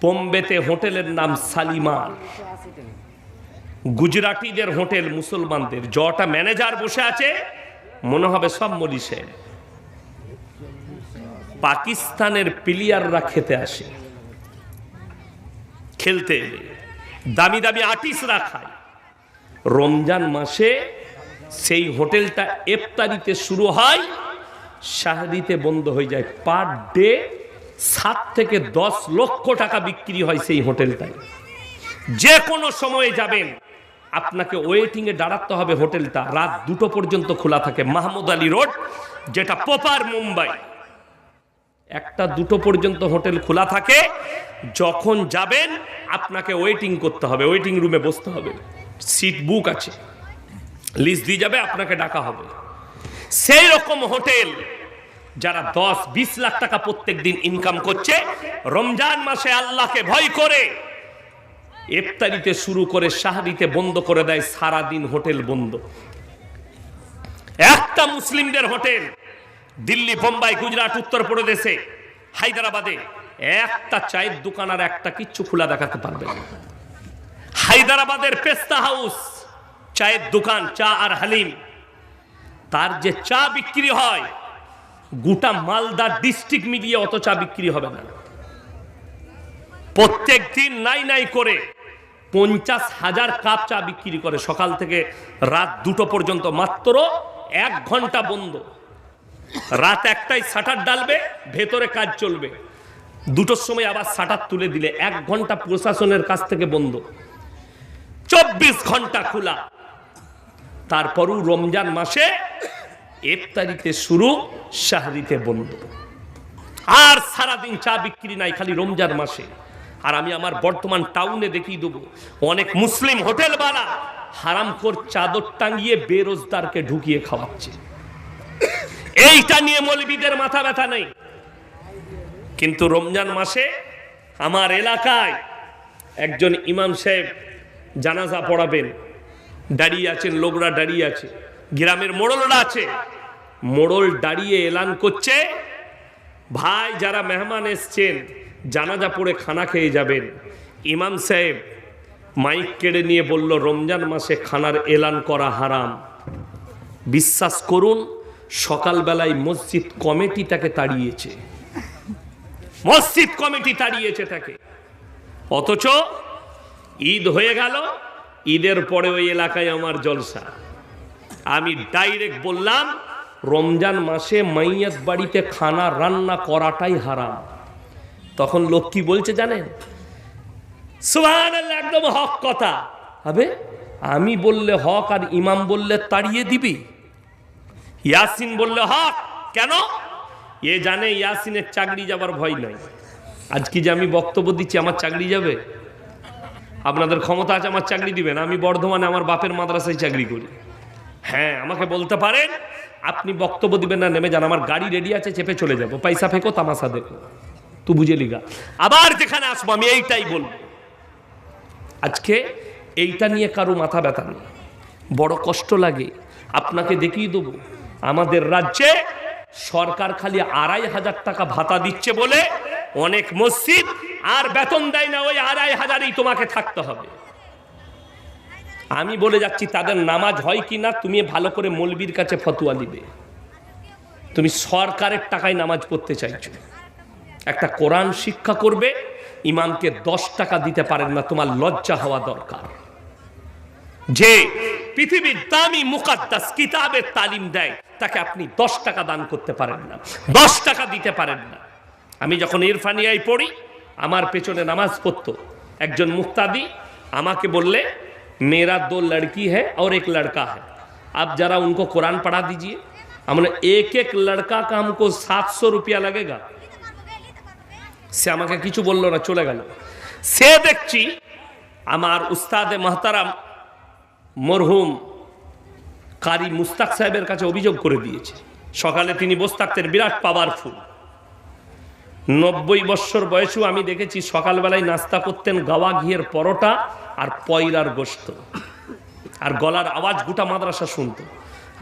বোম্বেতে হোটেলের নাম শালিমার, গুজরাটিদের হোটেল, মুসলমানদের। জটা ম্যানেজার বসে আছে, মনে হবে সব মরিষে। পাকিস্তানের প্লেয়াররা খেতে আসে, খেলতে এলে দামি দামি আর্টিস্টরা খায়। রমজান মাসে সেই হোটেলটা ইফতারিতে শুরু হয়, সাহরিতে বন্ধ হয়ে যায়। পার ডে 7 থেকে 10 লক্ষ টাকা বিক্রি হয় সেই হোটেলটায়। যে কোনো সময়ে যাবেন, আপনাকে ওয়েটিং এ দাঁড়াতে হবে। হোটেলটা রাত 2টো পর্যন্ত খোলা থাকে। মাহমুদ আলী রোড, যেটা প্রপার মুম্বাই, 1টা-2টো পর্যন্ত হোটেল খোলা থাকে। যখন যাবেন আপনাকে ওয়েটিং করতে হবে, ওয়েটিং রুমে বসতে হবে। সিট বুক আছে, লিস্ট দিয়ে যাবে, আপনাকে ডাকা হবে। সেই রকম হোটেল যারা 10-20 লাখ টাকা প্রত্যেক দিন ইনকাম করছে, রমজান মাসে আল্লাহকে ভয় করে ইফতারিতে শুরু করে সাহরিতে বন্ধ করে দেয়। সারা দিন হোটেল বন্ধ। একটা মুসলিমদের হোটেল দিল্লি, বোম্বাই, গুজরাট, উত্তরপ্রদেশে, হায়দ্রাবাদে একটা চায়ের দোকান আর একটা কিচ্ছু খোলা দেখাতে পারবে না। হায়দ্রাবাদের পেস্তা হাউস চায়ের দোকান, চা আর হালিম, তার যে চা বিক্রি হয়, গোটা মালদা ডিস্ট্রিক্ট মিলিয়ে অত চা বিক্রি হবে না। প্রত্যেক দিন নাই নাই করে 50,000 কাপ চা বিক্রি করে, সকাল থেকে রাত 2টো পর্যন্ত। মাত্র 1 ঘন্টা বন্ধ। রাত 1টায় শাটার ডালবে, ভেতরে কাজ চলবে। 2টোর সময় আবার শাটার তুলে দিলে 1 ঘন্টা প্রশাসনের কাছ থেকে বন্ধ, 24 ঘন্টা খোলা। তারপরও রমজান মাসে ইফতারিতে শুরু, সাহরিতে বন্ধ। আর সারাদিন চা বিক্রি নাই, খালি রমজান মাসে। আর আমি আমার বর্তমান টাউনে দেখিয়ে দেবো, অনেক মুসলিম হোটেলওয়ালা হারামখোর চাদর টাঙিয়ে বেরোজগারকে ঢুকিয়ে খাওয়াচ্ছে। এইটা নিয়ে মৌলবীদের মাথা ব্যথা নেই। কিন্তু রমজান মাসে আমার এলাকায় একজন ইমাম সাহেব জানাজা পড়াবেন, দাঁড়িয়ে আছেন, লোকরা দাঁড়িয়ে আছে, গ্রামের মোড়লরা আছে। মোড়ল দাঁড়িয়ে এলান করছে, ভাই যারা মেহমান এসছেন জানাজা পড়ে খানা খেয়ে যাবেন। ইমাম সাহেব মাইক কেড়ে নিয়ে বলল, রমজান মাসে খানার এলান করা হারাম। বিশ্বাস করুন, সকালবেলায় মসজিদ কমিটি তাকে তাড়িয়েছে, মসজিদ কমিটি তাড়িয়েছে তাকে। অথচ ঈদ হয়ে গেল, ঈদের পরে ওই এলাকায় আমার জলসা। আমি ডাইরেক্ট বললাম, রমজান মাসে মাইয়াত বাড়িতে খানা রান্না করাটাই হারাম। তখন লোক কি বলছে জানেন? সুবহানাল্লাহ, একদম হক কথা। হবে আমি বললে হক আর ইমাম বললে তাড়িয়ে দিবি? ইয়াসিন বললে হক কেন? এ জানে ইয়াসিনের চাকরি যাবার ভয় নাই। আজকে যে আমি বক্তব্য দিচ্ছি, আমার চাকরি যাবে? আপনাদের ক্ষমতা আছে আমার চাকরি দিবেন? আমি বর্ধমানে আমার বাপের মাদ্রাসায় চাকরি করি। হ্যাঁ, আমাকে বলতে পারেন আপনি বক্তব্য দিবেন না, নেমে যান, আমার গাড়ি রেডি আছে, চেপে চলে যাবো, পয়সা ফেঁকো, তামাশা দেখো, তুই বুঝে লিগা। আবার যেখানে আসবো আমি এইটাই বলবো। আজকে এইটা নিয়ে কারো মাথা ব্যথা নেই, বড় কষ্ট লাগে। আপনাকে দেখিয়ে দেবো, আমাদের রাজ্যে সরকার খালি 2,500 টাকা ভাতা দিচ্ছে বলে অনেক মসজিদ আর বেতন দেয় না, ওই 2,500-ই তোমাকে থাকতে হবে। আমি বলে যাচ্ছি, তাদের নামাজ হয় কি না তুমি ভালো করে মৌলবীর কাছে ফতোয়া দিবে। তুমি সরকারের টাকায় নামাজ পড়তে চাইছো, একটা কোরআন শিক্ষা করবে, ইমামকে 10 টাকা দিতে পারেন না, তোমার লজ্জা হওয়া দরকার। যে পৃথিবীর দামি মুকাদ্দাস কিতাবের তালিম দেয়, তাকে আপনি 10 টাকা দান করতে পারেন না, 10 টাকা দিতে পারেন না। আমি যখন ইরফানিয়ায় পড়ি, আমার পেছনে নামাজ পড়তো একজন মুক্তাদি, আমাকে বললে, मेरा 2 लड़की है और 1 लड़का है, आप जरा उनको कुरान पढ़ा दीजिए। हमने एक लड़का का हमको 700 रुपया लगेगा। সে আমাকে কিছু বললো না, চলে গেল। সে দেখছি আমার উস্তাদে মাহতারাম মরহুম কারি মুস্তাক সাহেবের কাছে অভিযোগ করে দিয়েছে। সকালে তিনি বসে থাকতেন, বিরাট পাওয়ারফুল, 90 বছর বয়সেও আমি দেখেছি সকালবেলায় নাস্তা করতেন গাওয়া ঘিয়ের পরোটা আর পয়রার গোশত, আর গলার আওয়াজ গোটা মাদ্রাসা শুনতো।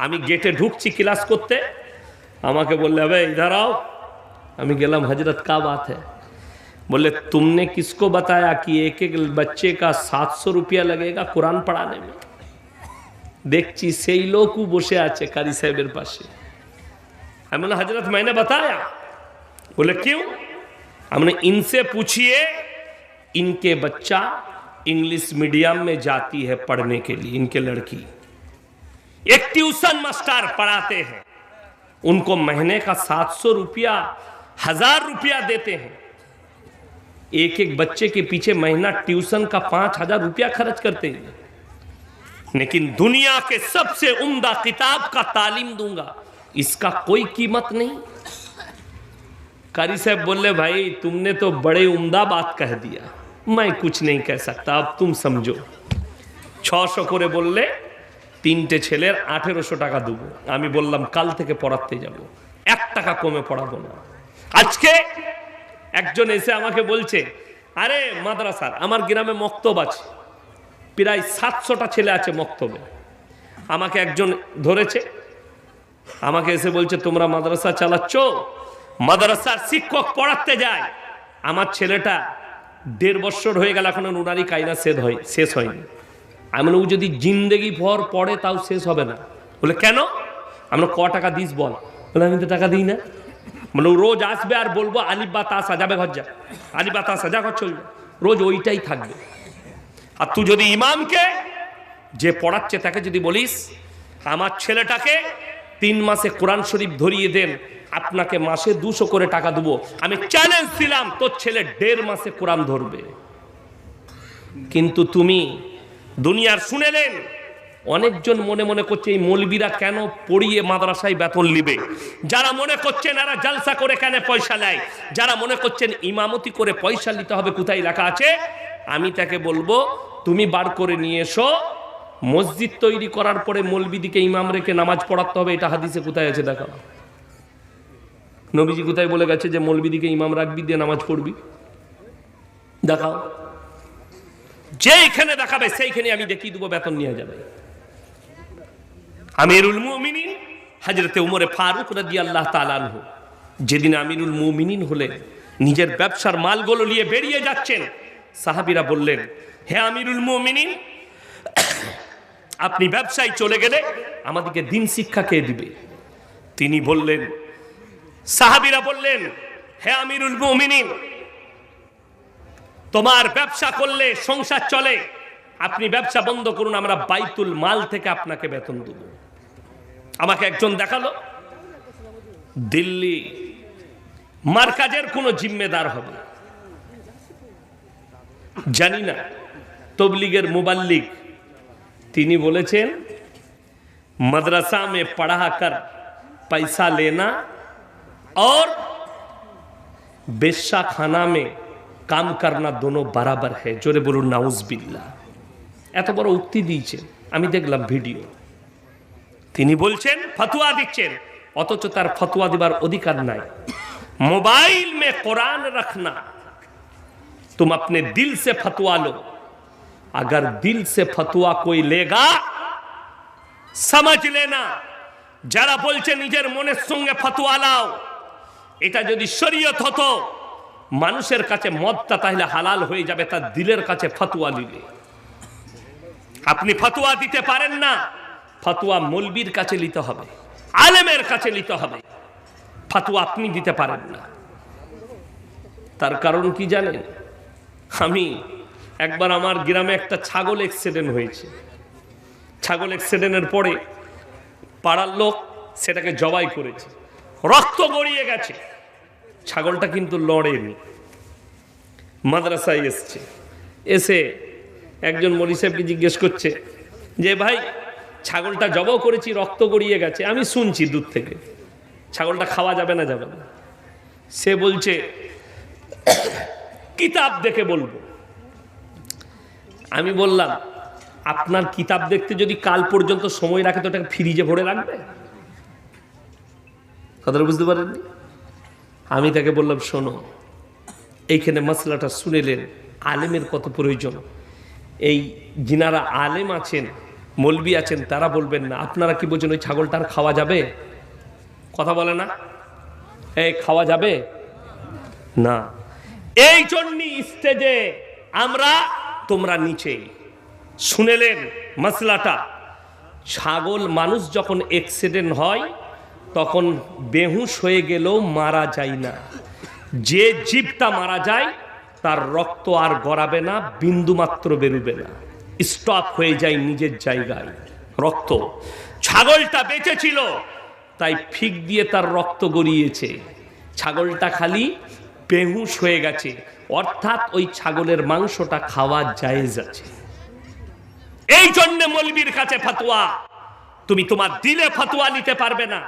আমি গেটে ঢুকছি ক্লাস করতে, আমাকে বললে, হবে ইধার आओ। আমি গেলাম, हजरत का बात है? बोले, तुमने किसको बताया कि एक बच्चे का 700 रुपया लगेगा कुरान पढ़ाने में? देखছি সেই লোকও বসে আছে কারি সাহেবের পাশে। আমি বললাম, हजरत मैंने बताया? बोले क्यों? हमने इनसे पूछिए, इनके बच्चा इंग्लिश मीडियम में जाती है पढ़ने के लिए, इनके लड़की एक ट्यूशन मास्टर पढ़ाते हैं, उनको महीने का 700 रुपया 1000 रुपया देते हैं। एक एक बच्चे के पीछे महीना ट्यूशन का 5000 रुपया खर्च करते हैं, लेकिन दुनिया के सबसे उम्दा किताब का तालीम दूंगा, इसका कोई कीमत नहीं। कारी साहब बोले, भाई तुमने तो बड़े उम्दा बात कह दिया, मैं कुछ नहीं कह सकता, अब तुम समझो। 600 করে বললে 3টে ছেলের 1800 টাকা দেবো। আমি বললাম, কাল থেকে পড়াতে যাব, 1 টাকা কমে পড়াবো না। আজকে একজন এসে আমাকে বলছে, আরে মাদ্রাসার আমার গ্রামে মক্তব আছে, প্রায় 700টা ছেলে আছে মক্তবে। আমাকে একজন ধরেছে, আমাকে এসে বলছে, তোমরা মাদ্রাসা চালাচ্ছ? মাদ্রাসার শিক্ষক পড়াতে যায়, আমার ছেলেটা 1.5 বছর হয়ে গেল, এখন নুনারি কায়দা শেষ হয়নি। আমি ও যদি জিন্দেগি ভর পড়ে তাও শেষ হবে না। বলে কেন? আমরা ক টাকা দিস বল? বলে আমি তো টাকা দিই না। মানে রোজ আসবে আর বলবো আলিফ বা তা সাজাবে, ঘর যা, আলিফ বা তা সাজা, ঘর চলবে, রোজ ওইটাই থাকবে। আর তুই যদি ইমামকে যে পড়াচ্ছে তাকে যদি বলিস, আমার ছেলেটাকে 3 মাসে কোরআন শরীফ ধরিয়ে দেন, আপনাকে মাসে 200 করে টাকা দেবো। আমি চ্যালেঞ্জ দিলাম, তোর ছেলে 1.5 মাসে কোরআন ধরবে। কিন্তু তুমি দুনিয়ার শুনেলেন, অনেকজন মনে মনে করছে এই মৌলবীরা কেন পড়িয়ে মাদ্রাসায় বেতন নিবে, যারা মনে করছেন এরা জালসা করে কেন পয়সা নেয়, যারা মনে করছেন ইমামতি করে পয়সা নিতে হবে, কোথায় লেখা আছে? আমি তাকে বলবো, তুমি বার করে নিয়ে এসো, মসজিদ তৈরি করার পরে মৌলবীদিকে ইমাম রেখে নামাজ পড়াতে হবে, এটা হাদিসে কোথায় আছে দেখাও। নবীজি কোথায় বলে গেছে যে মৌলবীদিকে ইমাম রাখবি, দিয়ে নামাজ পড়বি? দেখাও। যেইখানে দেখাবে সেইখানে আমি দেখিয়ে দেবো, বেতন নিয়ে যাবে। আমিরুল মুমিনিন হযরতে উমরে ফারুক রাদিয়াল্লাহু তাআলা আনহু যেদিন আমিরুল মুমিনিন হলেন, নিজের ব্যবসার মালগুলো নিয়ে বেরিয়ে যাচ্ছেন, সাহাবীরা বললেন, হে আমিরুল মুমিনিন, আপনি ব্যবসায় চলে গেলে আমাদেরকে দিন শিক্ষা কে দিবে? তিনি বললেন, সাহাবীরা বললেন, হে আমিরুল মুমিনিন, তোমার ব্যবসা করলে সংসার চলে, আপনি ব্যবসা বন্ধ করুন, আমরা বাইতুল মাল থেকে আপনাকে বেতন দেব। আমাকে একজন দেখালো, দিল্লি মার্কাজের কোন জিম্মেদার হবে, জানি না, তবলিগের মুবাল্লিগ, তিনি বলেছেন মাদ্রাসা में पढ़ा कर पैसा लेना और बेश्या खाना में काम करना दोनों बराबर है। জোরে বলুন নাউজুবিল্লাহ। এত বড় উক্তি দিয়েছেন, আমি দেখলাম ভিডিও। তিনি বলছেন, ফতোয়া দিচ্ছেন, অথচ তার ফতোয়া দেবার অধিকার নাই। मोबाइल में कुरान रखना, तुम अपने दिल से फतवा लो, अगर दिल से फतवा कोई लेगा समझ लेना, যারা বলছে নিজের মনের সঙ্গে ফতোয়া লাও, এটা যদি শরীয়ত হতো, মানুষের কাছে মদটা তাহলে হালাল হয়ে যাবে তার দিলের কাছে ফতোয়া নিলে। আপনি ফতোয়া দিতে পারেন না, ফতোয়া মৌলবীর কাছে নিতে হবে, আলেমের কাছে নিতে হবে, ফতোয়া আপনি দিতে পারেন না। তার কারণ কি জানেন? আমি একবার আমার গ্রামে একটা ছাগল অ্যাক্সিডেন্ট হয়েছে। ছাগল অ্যাক্সিডেন্টের পরে পাড়ার লোক সেটাকে জবাই করেছে, রক্ত গড়িয়ে গেছে, ছাগলটা কিন্তু লড়েনি। মাদ্রাসায় এসছে, এসে একজন মৌলভী সাহেবকে জিজ্ঞেস করছে যে ভাই, ছাগলটা জবাই করেছি, রক্ত গড়িয়ে গেছে, আমি শুনছি দূর থেকে, ছাগলটা খাওয়া যাবে না যাবে না? সে বলছে কিতাব দেখে বলবো। আমি বললাম, আপনার কিতাব দেখতে যদি কাল পর্যন্ত সময় রাখে তো ওটাকে ফ্রিজে ভরে রাখবে? কথাটা বুঝতে পারেননি? আমি তাকে বললাম, শোনো, এইখানে মশলাটা শুনেলেন, আলেমের কত প্রয়োজন। এই যিনারা আলেম আছেন, মৌলবি আছেন, তারা বলবেন না, আপনারা কি বলছেন ওই ছাগলটা আর খাওয়া যাবে? কথা বলে না, এই খাওয়া যাবে না। এই জন্যই স্টেজে আমরা, তোমরা নিচে শুনেলেন মশলাটা। ছাগল মানুষ যখন অ্যাক্সিডেন্ট হয় তখন বেহুশ হয়ে গেলেও মারা যায় না। যে জীবটা মারা যায় তার রক্ত আর গড়াবে না, বিন্দু মাত্র বেরোবে না, স্টপ হয়ে যায় নিজের জায়গায় রক্ত। ছাগলটা বেঁচে ছিল তাই ফিক দিয়ে তার রক্ত গড়িয়েছে, ছাগলটা খালি বেহুশ হয়ে গেছে, অর্থাৎ ওই ছাগলের মাংসটা খাওয়া জায়েজ আছে। এই জন্য মৌলবীর কাছে ফতোয়া, তুমি তোমার দিলে ফতোয়া নিতে পারবে না।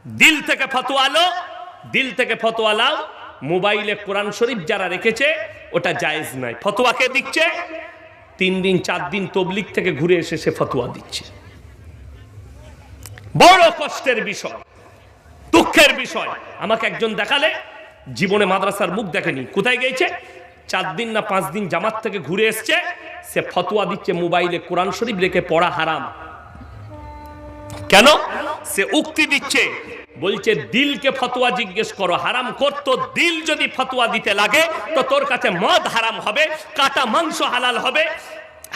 দিল থেকে ফতোয়া লো, দিল থেকে ফতোয়া লাও। মোবাইলে কোরআন শরীফ যারা রেখেছে ওটা জায়েজ নাই। ফতোয়া কে দিচ্ছে? 3 দিন 4 দিন তবলিগ থেকে ঘুরে এসে সে ফতোয়া দিচ্ছে। বড় কষ্টের বিষয়, দুঃখের বিষয়। আমাকে একজন দেখালে, জীবনে মাদ্রাসার মুখ দেখেনি, কোথায় গেছে, 4 দিন না 5 দিন জামাত থেকে ঘুরে এসছে, সে ফতোয়া দিচ্ছে মোবাইলে কোরআন শরীফ রেখে পড়া হারাম। কেন? সে উক্তি দিচ্ছে, বলছে দিলকে ফতোয়া জিজ্ঞেস করো, হারাম করতো দিল যদি ফতোয়া দিতে লাগে তো তোর কাছে মদ হারাম হবে, কাটা মাংস হালাল হবে,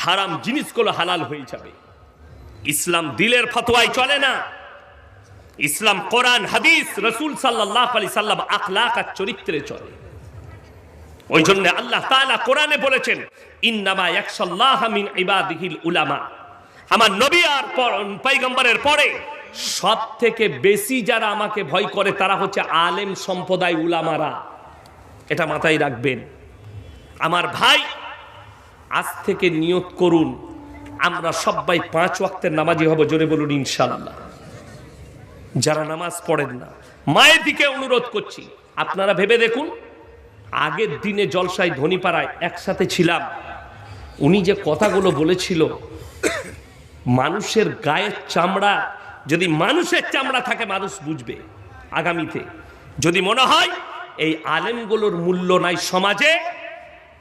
হারাম জিনিসগুলো হালাল হয়ে যাবে। ইসলাম দিলের ফতোয়ায় চলে না। ইসলাম কোরআন হাদিস রাসূল সাল্লাল্লাহু আলাইহি সাল্লাম আখলাক আর চরিত্রে চলে। ওই জন্য আল্লাহ তাআলা কোরআনে বলেছেন, ইন্নামা ইয়াখশাল্লাহা মিন ইবাদিহিল উলামা। আমার নবী আর পয়গম্বরের পরে সব থেকে বেশি যারা আমাকে ভয় করে তারা হচ্ছে আলেম সম্প্রদায়, উলামারা। এটা মাথায় রাখবেন। আমার ভাই, আজ থেকে নিয়ত করুন আমরা সবাই 5 ওয়াক্তের নামাজি হব। জোরে বলুন ইনশাআল্লাহ। যারা নামাজ পড়েন না, মায়ের দিকে অনুরোধ করছি, আপনারা ভেবে দেখুন, আগের দিনে জলসায় ধনীপাড়ায় একসাথে ছিলাম, উনি যে কথাগুলো বলেছিল, মানুষের গায়ের চামড়া, যদি মানুষের চামড়া থাকে মানুষ বুঝবে আগামীতে। যদি মনে হয় এই আলেমগুলোর মূল্য নাই সমাজে,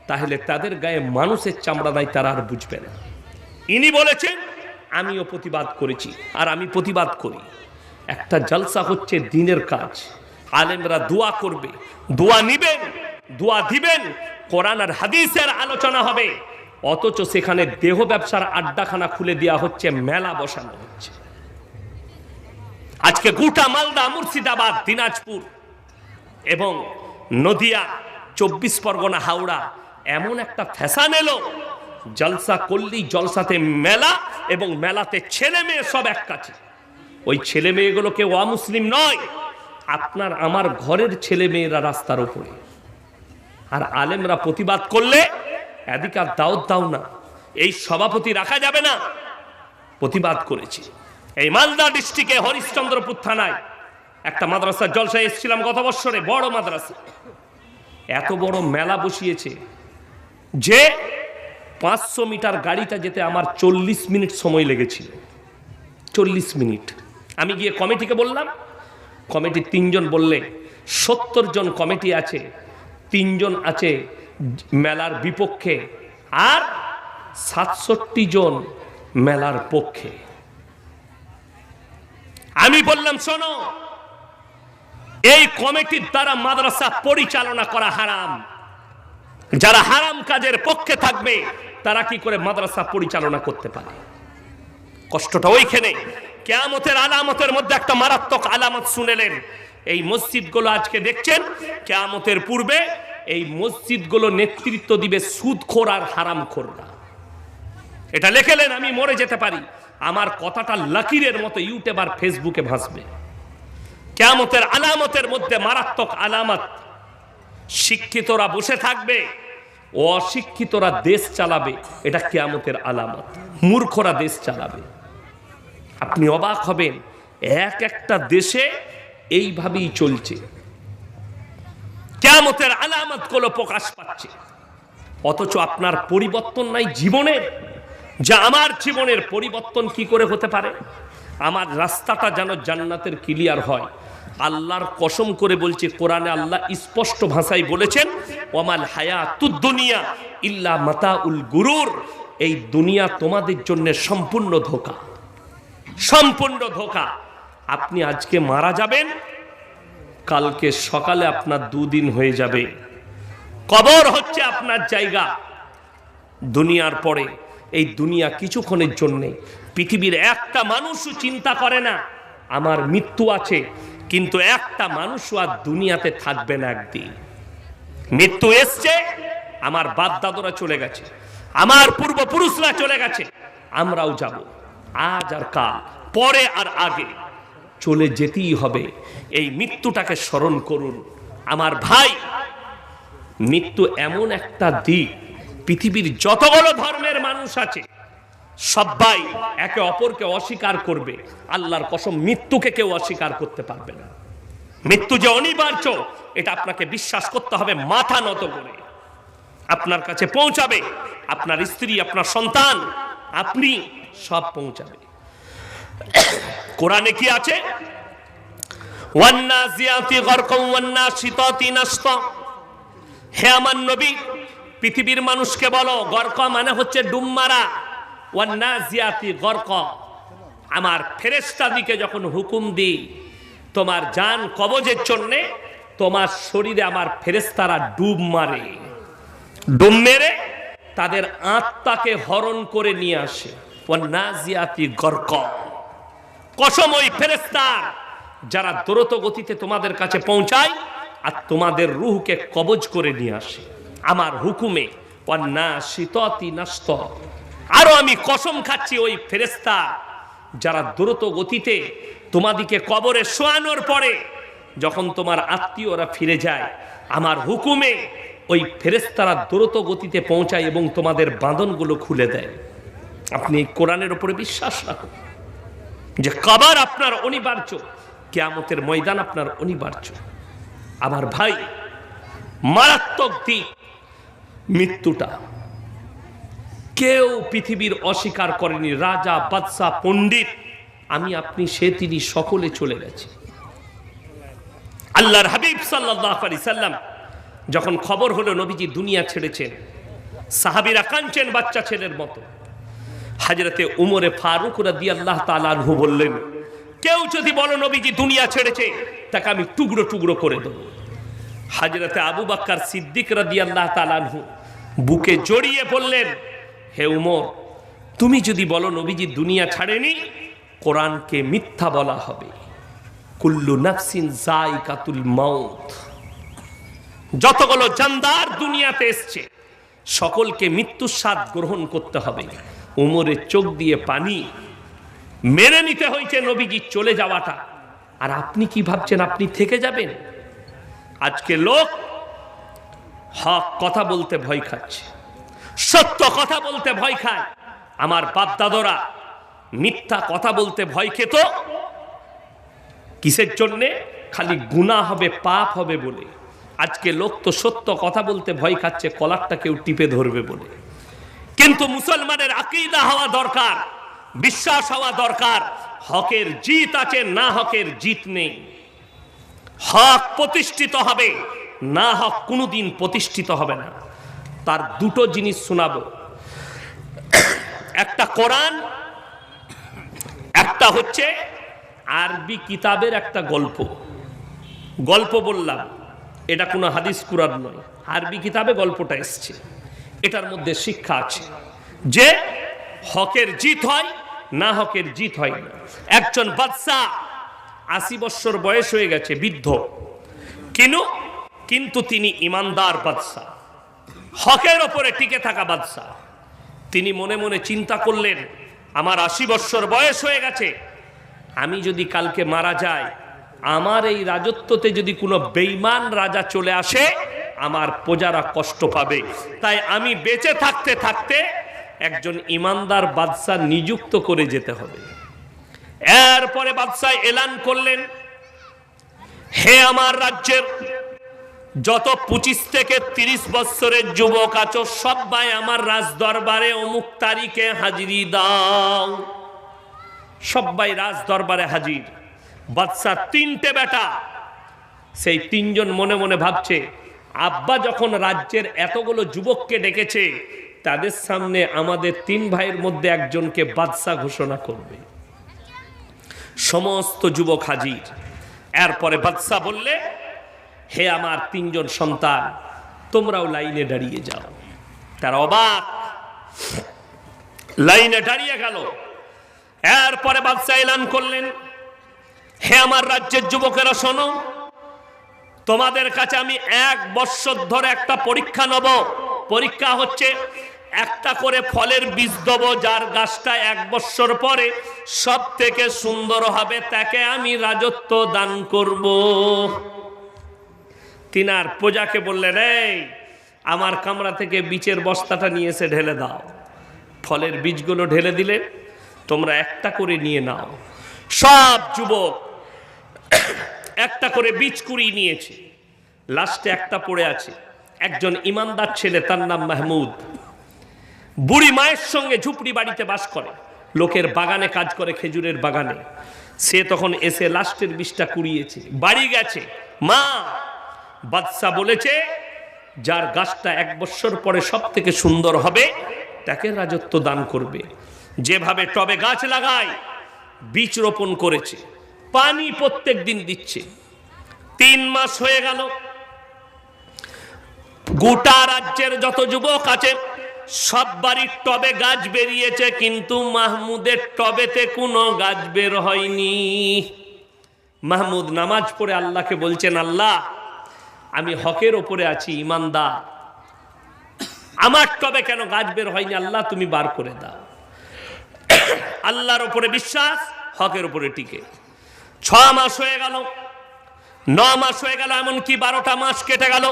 তাহলে তাদের গায়ে মানুষের চামড়া নাই, তারা আর বুঝবে না। ইনি বলেছেন, আমিও প্রতিবাদ করেছি, আর আমি প্রতিবাদ করি। একটা জলসা হচ্ছে দিনের কাজ, আলেমরা দোয়া করবে, দোয়া নিবেন, দোয়া দিবেন, কোরআন আর হাদিসের আলোচনা হবে, অথচ সেখানে দেহ ব্যবসার আড্ডাখানা খুলে দেওয়া হচ্ছে, মেলা বসানো হচ্ছে। আজকে গোটা মালদা, মুর্শিদাবাদ, দিনাজপুর এবং নদিয়া, 24 পরগনা, হাওড়া এমন একটা ফ্যাশন এলো, জলসা করলেই জলসাতে মেলা, এবং মেলাতে ছেলে মেয়ে সব এক কাছে। ওই ছেলে মেয়েগুলো কেউ অমুসলিম নয়, আপনার আমার ঘরের ছেলে মেয়েরা রাস্তার উপরে। আর আলেমরা প্রতিবাদ করলে এদিকে আর দাওয়াত দাও না, এই সভাপতি রাখা যাবে না। প্রতিবাদ করেছি। এই মালদা ডিস্ট্রিক্টে হরিশ্চন্দ্রপুর থানায় একটা মাদ্রাসার জলসায় এসেছিলাম গত বছরে, বড় মাদ্রাসা। এত বড় মেলা বসিয়েছে যে 500 মিটার গাড়িটা যেতে আমার 40 মিনিট সময় লেগেছিল। 40 মিনিট। আমি গিয়ে কমিটিকে বললাম, কমিটি 3 জন বললে 70 জন কমিটি আছে, 3 জন আছে মেলার বিপক্ষে, আর 67 জন মেলার পক্ষে। আমি বললাম, শোনো, এই কমিটির দ্বারা মাদ্রাসা পরিচালনা করা হারাম। যারা হারাম কাজের পক্ষে থাকবে তারা কি করে মাদ্রাসা পরিচালনা করতে পারে? কষ্টটা ওইখানে। কিয়ামতের আলামতের মধ্যে একটা মারাত্মক আলামত শুনেলেন। এই মসজিদগুলো আজকে দেখছেন, কিয়ামতের পূর্বে এই মসজিদগুলো নেতৃত্ব দিবে সুদখোর আর হারামখোররা। এটা লিখেলেন, আমি মরে যেতে পারি, আমার কথাটা লাকিরের মতো ইউটিউব আর ফেসবুকে ভাসবে। কিয়ামতের আলামতের মধ্যে মারাত্মক আলামত। শিক্ষিতরা বসে থাকবে, অশিক্ষিতরা দেশ চালাবে, এটা কিয়ামতের আলামত। মূর্খরা দেশ চালাবে। আপনি অবাক হবেন, এক একটা দেশে এইভাবেই চলছে। কিয়ামতের আলামতগুলো প্রকাশ পাচ্ছে, অথচ আপনার পরিবর্তন নাই জীবনের। যা আমার জীবনের পরিবর্তন কি করে হতে পারে? আমার রাস্তাটা যেন জান্নাতের ক্লিয়ার হয়। আল্লাহর কসম করে বলছে, কোরআনে আল্লাহ স্পষ্ট ভাষায় বলেছেন, ওয়ামাল হায়াতুদ দুনিয়া ইল্লা মাতাউল গুরুর। এই দুনিয়া তোমাদের জন্য সম্পূর্ণ ধোঁকা, সম্পূর্ণ ধোঁকা। আপনি আজকে মারা যাবেন, কালকে সকালে আপনার 2 দিন হয়ে যাবে। কবর হচ্ছে আপনার জায়গা। দুনিয়ার পরে এই দুনিয়া কিছুক্ষণের জন্য। পৃথিবীর একটা মানুষও চিন্তা করে না আমার মৃত্যু আছে, কিন্তু একটা মানুষও আর দুনিয়াতে থাকবে না একদিন। মৃত্যু এসছে, আমার বাপ দাদুরা চলে গেছে, আমার পূর্বপুরুষরা চলে গেছে, আমরাও যাব। আজ আর কাল, পরে আর আগে, চলে যেতেই হবে। এই মৃত্যুটাকে স্মরণ করুন আমার ভাই। মৃত্যু এমন একটা দিক, পৃথিবীর যতগুলো ধর্মের মানুষ আছে সবাই একে অপরকে অস্বীকার করবে। আল্লাহর কসম, মৃত্যুকে কেউ অস্বীকার করতে পারবে না। মৃত্যু যে অনিবার্য, এটা আপনাকে বিশ্বাস করতে হবে মাথা নত করে। আপনার কাছে পৌঁছাবে, আপনার স্ত্রী, আপনার সন্তান, আপনি সব পৌঁছাবে। কোরআনে কি আছে? ওয়ান্নাজিয়াতি গরকাম ওয়ান্নাশিতাতি নাশতা। হে আমার নবী, পৃথিবীর মানুষকে বলো, গরকা মানে হচ্ছে ডুব মারা, ওয়ান্নাজিয়াতি গরকা, আমার ফেরেশতাদিকে যখন হুকুম দিই তোমার জান কবজের জন্য, তোমার শরীরে আমার ফেরেশতারা ডুব মারে, ডুব মেরে তাদের আত্মাকে হরণ করে নিয়ে আসে। ওয়ান্নাজিয়াতি গরকা, কসম ওই ফেরেশতা যারা দ্রুত গতিতে তোমাদের কাছে পৌঁছায় আর তোমাদের রূহকে কবজ করে নিয়ে আসে আমার হুকুমে। ওয়ান্নাশিতাতি নাশতা, আরো আমি কসম খাচ্ছি ওই ফেরেশতা যারা দ্রুত গতিতে তোমাদিকে কবরে শোয়ানোর পরে যখন তোমার আত্মীয়রা ফিরে যায়, আমার হুকুমে ওই ফেরেশতারা দ্রুত গতিতে পৌঁছায় এবং তোমাদের বাঁধনগুলো খুলে দেয়। আপনি এই কোরআনের উপরে বিশ্বাস রাখুন যে কবর আপনার অনিবার্য, কিয়ামতের ময়দান আপনার অনিবার্য। আমার ভাই, মারাত্মক দিক মৃত্যুটা। কেউ পৃথিবীর অস্বীকার করেনি, রাজা, বাদশা, পণ্ডিত, আমি আপনি, সে, তিনি, সকলে চলে গেছে। আল্লাহর হাবিব সাল্লাল্লাহু আলাইহি সাল্লাম যখন খবর হলো নবীজি দুনিয়া ছেড়েছেন, সাহাবীরা কাঁদছেন বাচ্চা ছেলের মতো। হযরতে উমরে ফারুক রাদিয়াল্লাহু তাআলা আনহু বললেন, কেউ যদি বলো নবীজি দুনিয়া ছেড়েছে, তাকে আমি টুকরো টুকরো করে দেব। হযরতে আবু বকর সিদ্দিক রাদিয়াল্লাহু তাআলা আনহু বুকে জড়িয়ে বললেন, হে উমর, তুমি যদি বলো নবীজি দুনিয়া ছাড়েনি, কোরআনকে মিথ্যা বলা হবে। কুল্লু নাফসিন যায়কাতুল মাউত, যতগুলো জানদার দুনিয়াতে এসছে সকলকে মৃত্যুর স্বাদ গ্রহণ করতে হবে। উমরের চোখ দিয়ে পানি, মেনে নিতে হয়েছে নবীজি চলে যাওয়াটা। আর আপনি কি ভাবছেন আপনি থেকে যাবেন? আজকে লোক হক কথা বলতে ভয় খাচ্ছে, সত্য কথা বলতে ভয় খায়। আমার বাপ দাদরা মিথ্যা কথা বলতে ভয় খেত, কিসের জন্যে? খালি গুনাহ হবে, পাপ হবে বলে। আজকে লোক তো সত্য কথা বলতে ভয় খাচ্ছে, কলারটা কেউ টিপে ধরবে বলে। কিন্তু মুসলমানের আকীদা হওয়া দরকার, বিশ্বাস হওয়া দরকার, হকের জিত আছে, না হকের জিত নেই। হক প্রতিষ্ঠিত হবে, না হক কোনোদিন প্রতিষ্ঠিত হবে না। তার দুটো জিনিস শোনাবো, একটা কোরআন, একটা হচ্ছে আরবি কিতাবের একটা গল্প। গল্প বললাম, এটা কোনো হাদিস কুরআন নয়, আরবি কিতাবে গল্পটা এসছে। এটার মধ্যে শিক্ষা আছে যে হকের জিত হয়, না হকের জিত হয় না। একজন বাদশা ৮০ বছর বয়স হয়ে গেছে, বৃদ্ধ, কিন্তু তিনি ইমানদার বাদশা, হকের ওপরে টিকে থাকা বাদশা। তিনি মনে মনে চিন্তা করলেন, আমার ৮০ বছর বয়স হয়ে গেছে, আমি যদি কালকে মারা যাই, আমার এই রাজত্বতে যদি কোনো বেঈমান রাজা চলে আসে, আমার প্রজারা কষ্ট পাবে। তাই আমি বেঁচে থাকতে থাকতে একজন ইমানদার বাদশা নিযুক্ত করে যেতে হবে। এরপরে বাদশা এলান করলেন, হে আমার রাজ্যের যত ২৫ থেকে ৩০ বছরের যুবক আছো, সবাই আমার রাজ দরবারে অমুক তারিখে হাজিরি দাও। সবাই রাজ দরবারে হাজির। বাদশা ৩টে বেটা, সেই ৩ জন মনে মনে ভাবছে, আব্বা যখন রাজ্যের এতগুলো যুবককে ডেকেছে, তাদের সামনে আমাদের ৩ ভাইয়ের মধ্যে একজনকে বাদশা ঘোষণা করবে। সমস্ত যুবক হাজির। এরপরে বাদশা বললে, হে আমার ৩ জন সন্তান, তোমরাও লাইনে দাঁড়িয়ে যাও। তারা অবাক, লাইনে দাঁড়িয়ে গেল। এরপরে বাদশা এলান করলেন, হে আমার রাজ্যের যুবকেরা শোনো, তোমাদের কাছে আমি ১ বৎসর ধরে একটা পরীক্ষা নেব। পরীক্ষা হচ্ছে, একটা করে ফলের বীজ দেব, যার গাছটা ১ বৎসর পরে সব থেকে সুন্দর হবে, তাকে আমি রাজত্ব দান করব। তিনার প্রজাকে বললেন, এই আমার কামরা থেকে বীজের বস্তাটা নিয়ে এসে ঢেলে দাও। ফলের বীজগুলো ঢেলে দিলেন, তোমরা একটা করে নিয়ে নাও। সব যুবক একটা করে বীজ কুড়িয়ে নিয়েছে। লাস্টে একটা পড়ে আছে। একজন ইমানদার ছেলে, তার নাম মাহমুদ, বুড়ি মায়ের সঙ্গে ঝুপড়ি বাড়িতে বাস করে, লোকের বাগানে কাজ করে, খেজুরের বাগানে। সে তখন এসে লাস্টের বীজটা কুড়িয়েছে, বাড়ি গেছে। মা, বাদশা বলেছে যার গাছটা ১ বৎসর পরে সব থেকে সুন্দর হবে, তাকে রাজত্ব দান করবে। যেভাবে টবে গাছ লাগায়, বীজ রোপণ করেছে, পানি প্রত্যেক দিন দিচ্ছে। ৩ মাস হয়ে গেল। গোটা রাজ্যের যত যুবক আছে সব বাড়ির টবে গাছ বেরিয়েছে, কিন্তু মাহমুদের টবেতে কোনো গাছ বের হয়নি। মাহমুদ নামাজ পড়ে আল্লাহকে বলছেন, আল্লাহ, আমি হকের ওপরে আছি, ইমানদার, আমার টবে কেন গাছ বের হয়নি? আল্লাহ তুমি বার করে দাও। আল্লাহর ওপরে বিশ্বাস, হকের ওপরে টিকে। 6 মাস হয়ে গেল, 9 মাস হয়ে গেল, এমনকি 12টা মাস কেটে গেল,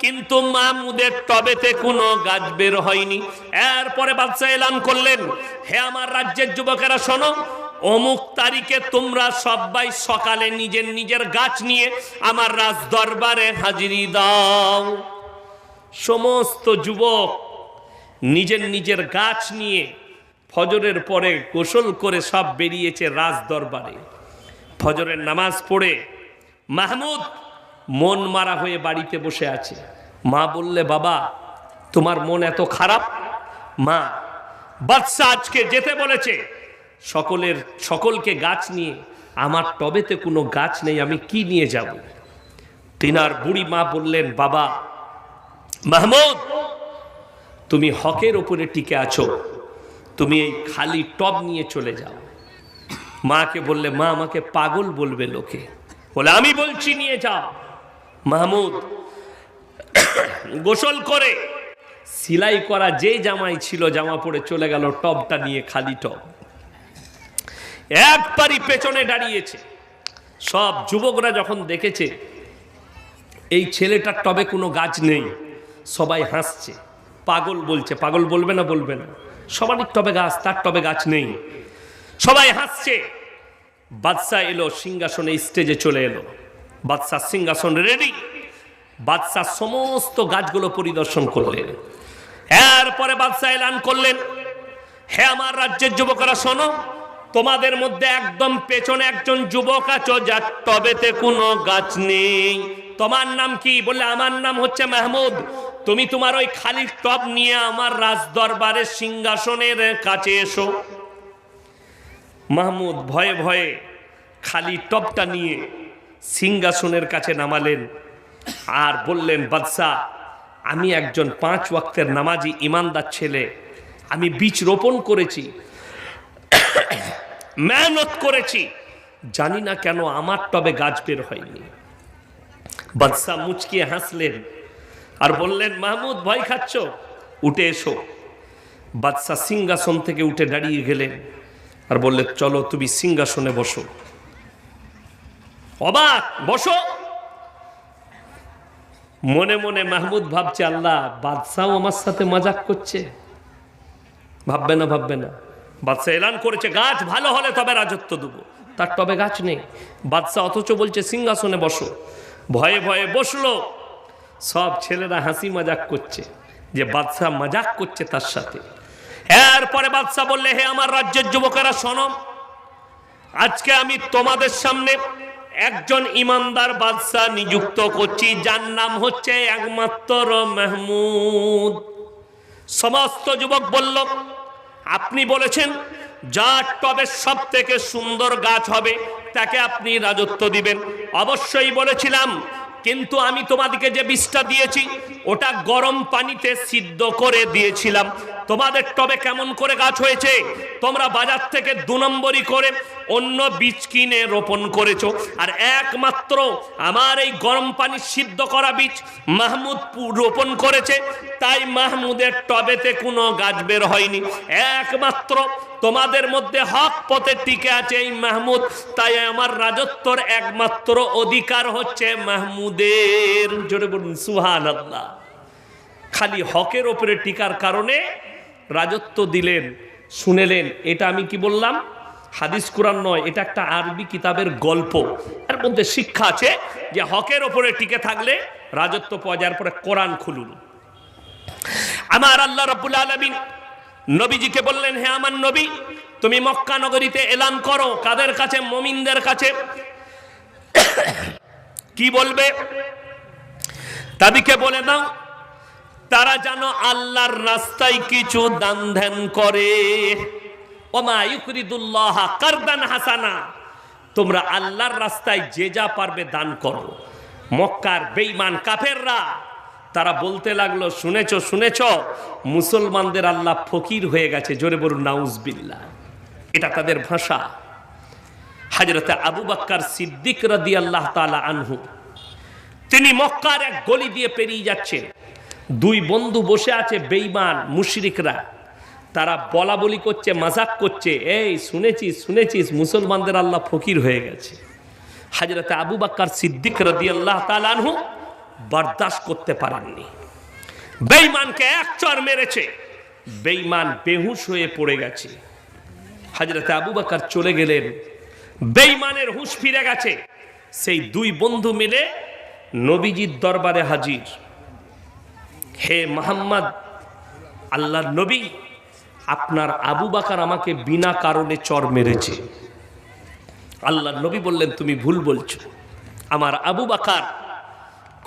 কিন্তু মাহমুদের টবেতে কোনো গাছ বের হয়নি। এরপরে বাদশা এলান করলেন, হে আমার রাজ্যের যুবকেরা শোনো, অমুক তারিখে তোমরা সবাই সকালে নিজের নিজের গাছ নিয়ে আমার রাজ দরবারে হাজিরি দাও। সমস্ত যুবক নিজের নিজের গাছ নিয়ে ফজরের পরে গোসল করে সব বেরিয়েছে রাজ দরবারে। ফজরের নামাজ পড়ে মাহমুদ মন মারা হয়ে বাড়িতে বসে আছে। মা বললে, বাবা তোমার মন এত খারাপ? মা, বাদশা আজকে যেতে বলেছে সকলকে গাছ নিয়ে, আমার টবেতে কোনো গাছ নেই, আমি কি নিয়ে যাব? তিনার বুড়ি মা বললেন, বাবা মাহমুদ, তুমি হকের ওপরে টিকে আছো, তুমি এই খালি টব নিয়ে চলে যাও। মাকে বললে, মা আমাকে পাগল বলবে লোকে। বলে, আমি বলছি নিয়ে যাও। মাহমুদ গোসল করে সিলাই করা যে জামাই ছিল জামা পরে চলে গেল টবটা নিয়ে, খালি টব। একবারই পেছনে দাঁড়িয়েছে। সব যুবকরা যখন দেখেছে এই ছেলেটার টবে কোনো গাছ নেই, সবাই হাসছে, পাগল বলছে। পাগল বলবে না? বলবে না? সবারই টবে গাছ, তার টবে গাছ নেই, সবাই হাসছে। বাদশা এলো, সিংহাসনে স্টেজে চলে এলো। বাদশার সিংহাসন রেডি। বাদশা সমস্ত গাছগুলো পরিদর্শন করলেন। এরপরে বাদশা এলান করলেন, হে আমার রাজ্যের যুবকরা শোনো, তোমাদের মধ্যে একদম পেছনে একজন যুবক আছো যার টবেতে কোনো গাছ নেই। তোমার নাম কি? বললে, আমার নাম হচ্ছে মাহমুদ। তুমি তোমার ওই খালি টব নিয়ে আমার রাজ দরবারের সিংহাসনের কাছে এসো। মাহমুদ ভয়ে ভয়ে খালি টবটা নিয়ে সিংহাসনের কাছে নামালেন আর বললেন, বাদশা, আমি একজন 5 ওয়াক্তের নামাজি ইমানদার ছেলে, আমি বীজ রোপণ করেছি, মেহনত করেছি, জানি না কেন আমার টবে গাছ বের হয়নি। বাদশা মুচকিয়ে হাসলেন আর বললেন, মাহমুদ ভয় খাচ্ছ? উঠে এসো। বাদশা সিংহাসন থেকে উঠে দাঁড়িয়ে গেলেন আর বললেন, চলো তুমি সিংহাসনে বসো। অবাক, বসো। মনে মনে মাহমুদ ভাবছে, আল্লাহ, বাদশাও আমার সাথে মজাক করছে। ভাববে না? ভাববে না? বাদশা এলান করেছে গাছ ভালো হলে তবে রাজত্ব দেবো, তার টবে গাছ নেই। বাদশা অথচ বলছে সিংহাসনে বসো। ভয়ে ভয়ে বসলো। সব ছেলেরা হাসি মজাক করছে যে বাদশা মজাক করছে তার সাথে। এরপরে বাদশা বললে, হে আমার রাজ্যের যুবকেরা শোনো, আজকে আমি তোমাদের সামনে একজন ইমানদার বাদশা নিযুক্ত করছি, যার নাম হচ্ছে একমাত্র মাহমুদ। সমস্ত যুবক বলল, আপনি বলেছেন যার টবে সব থেকে সুন্দর গাছ হবে তাকে আপনি রাজত্ব দিবেন। অবশ্যই বলেছিলাম, কিন্তু আমি তোমাদেরকে যে বীজটা দিয়েছি ওটা গরম পানিতে সিদ্ধ করে দিয়েছিলাম। তোমাদের টবে কেমন করে গাছ হয়েছে? তোমরা বাজার থেকে 2 নম্বরি করে অন্য বীজ কিনে রোপণ করেছো, আর একমাত্র আমার এই গরম পানি সিদ্ধ করা বীজ মাহমুদ রোপণ করেছে, তাই মাহমুদের টবেতে কোনো গাছ বের হয়নি। একমাত্র তোমাদের মধ্যে হক পথে টিকে আছে এই মাহমুদ, তাই আমার রাজত্বর একমাত্র অধিকার হচ্ছে মাহমুদের। জোরে বলুন সুবহানাল্লাহ। খালি হকের ওপরে টিকার কারণে রাজত্ব দিলেন। শুনেলেন, এটা আমি কি বললাম? হাদিস কুরআন নয়, এটা একটা আরবি কিতাবের গল্প। এর মধ্যে শিক্ষা আছে যে হকের ওপরে টিকে থাকলে রাজত্ব পাওয়া যায়। পরে কোরআন খুলুন। আমার আল্লাহ রাব্বুল আলামিন নবীজিকে বললেন, হে আমার নবী, তুমি মক্কা নগরীতে এলান করো। কাদের কাছে? মুমিনদের কাছে। কি বলবে? তাদেরকে বলে দাও তারা যেন আল্লাহর রাস্তায় কিছু দান ধ্যান করে। ওমা ইউকরিদুল্লাহ কারদান হাসানা, তোমরা আল্লাহর রাস্তায় যে যা পারবে দান করো। মক্কার বেঈমান কাফেররা তারা বলতে লাগলো, শুনেছো শুনেছো, মুসলমানদের আল্লাহ ফকির হয়ে গেছে। জোরে বলুন নাউজুবিল্লাহ। এটা তাদের ভাষা। হযরতে আবু বকর সিদ্দিক রাদিয়াল্লাহু তাআলা আনহু, তিনি মক্কার এক গলি দিয়ে পেরিয়ে যাচ্ছেন। 2 বন্ধু বসে আছে বেঈমান মুশরিকরা। তারা বলা বলি করছে, মজাক করছে, এই শুনেছিস শুনেছিস মুসলমানদের আল্লাহ ফকির হয়ে গেছে। হযরত আবু বকর সিদ্দিক রাদিয়াল্লাহু তাআলা আনহু বরদাস্ত করতে পারেননি। বেঈমানকে এক চড় মেরেছে, বেঈমান বেহুশ হয়ে পড়ে গেছে। হযরত আবু বকর চলে গেলেন, বেঈমানের হুঁশ ফিরে গেছে। সেই দুই বন্ধু মিলে নবীজির দরবারে হাজির। হে মুহাম্মদ, আল্লাহর নবী, আপনার আবু বকর আমাকে বিনা কারণে চড় মেরেছে। আল্লাহর নবী বললেন, তুমি ভুল বলছো, আমার আবু বকর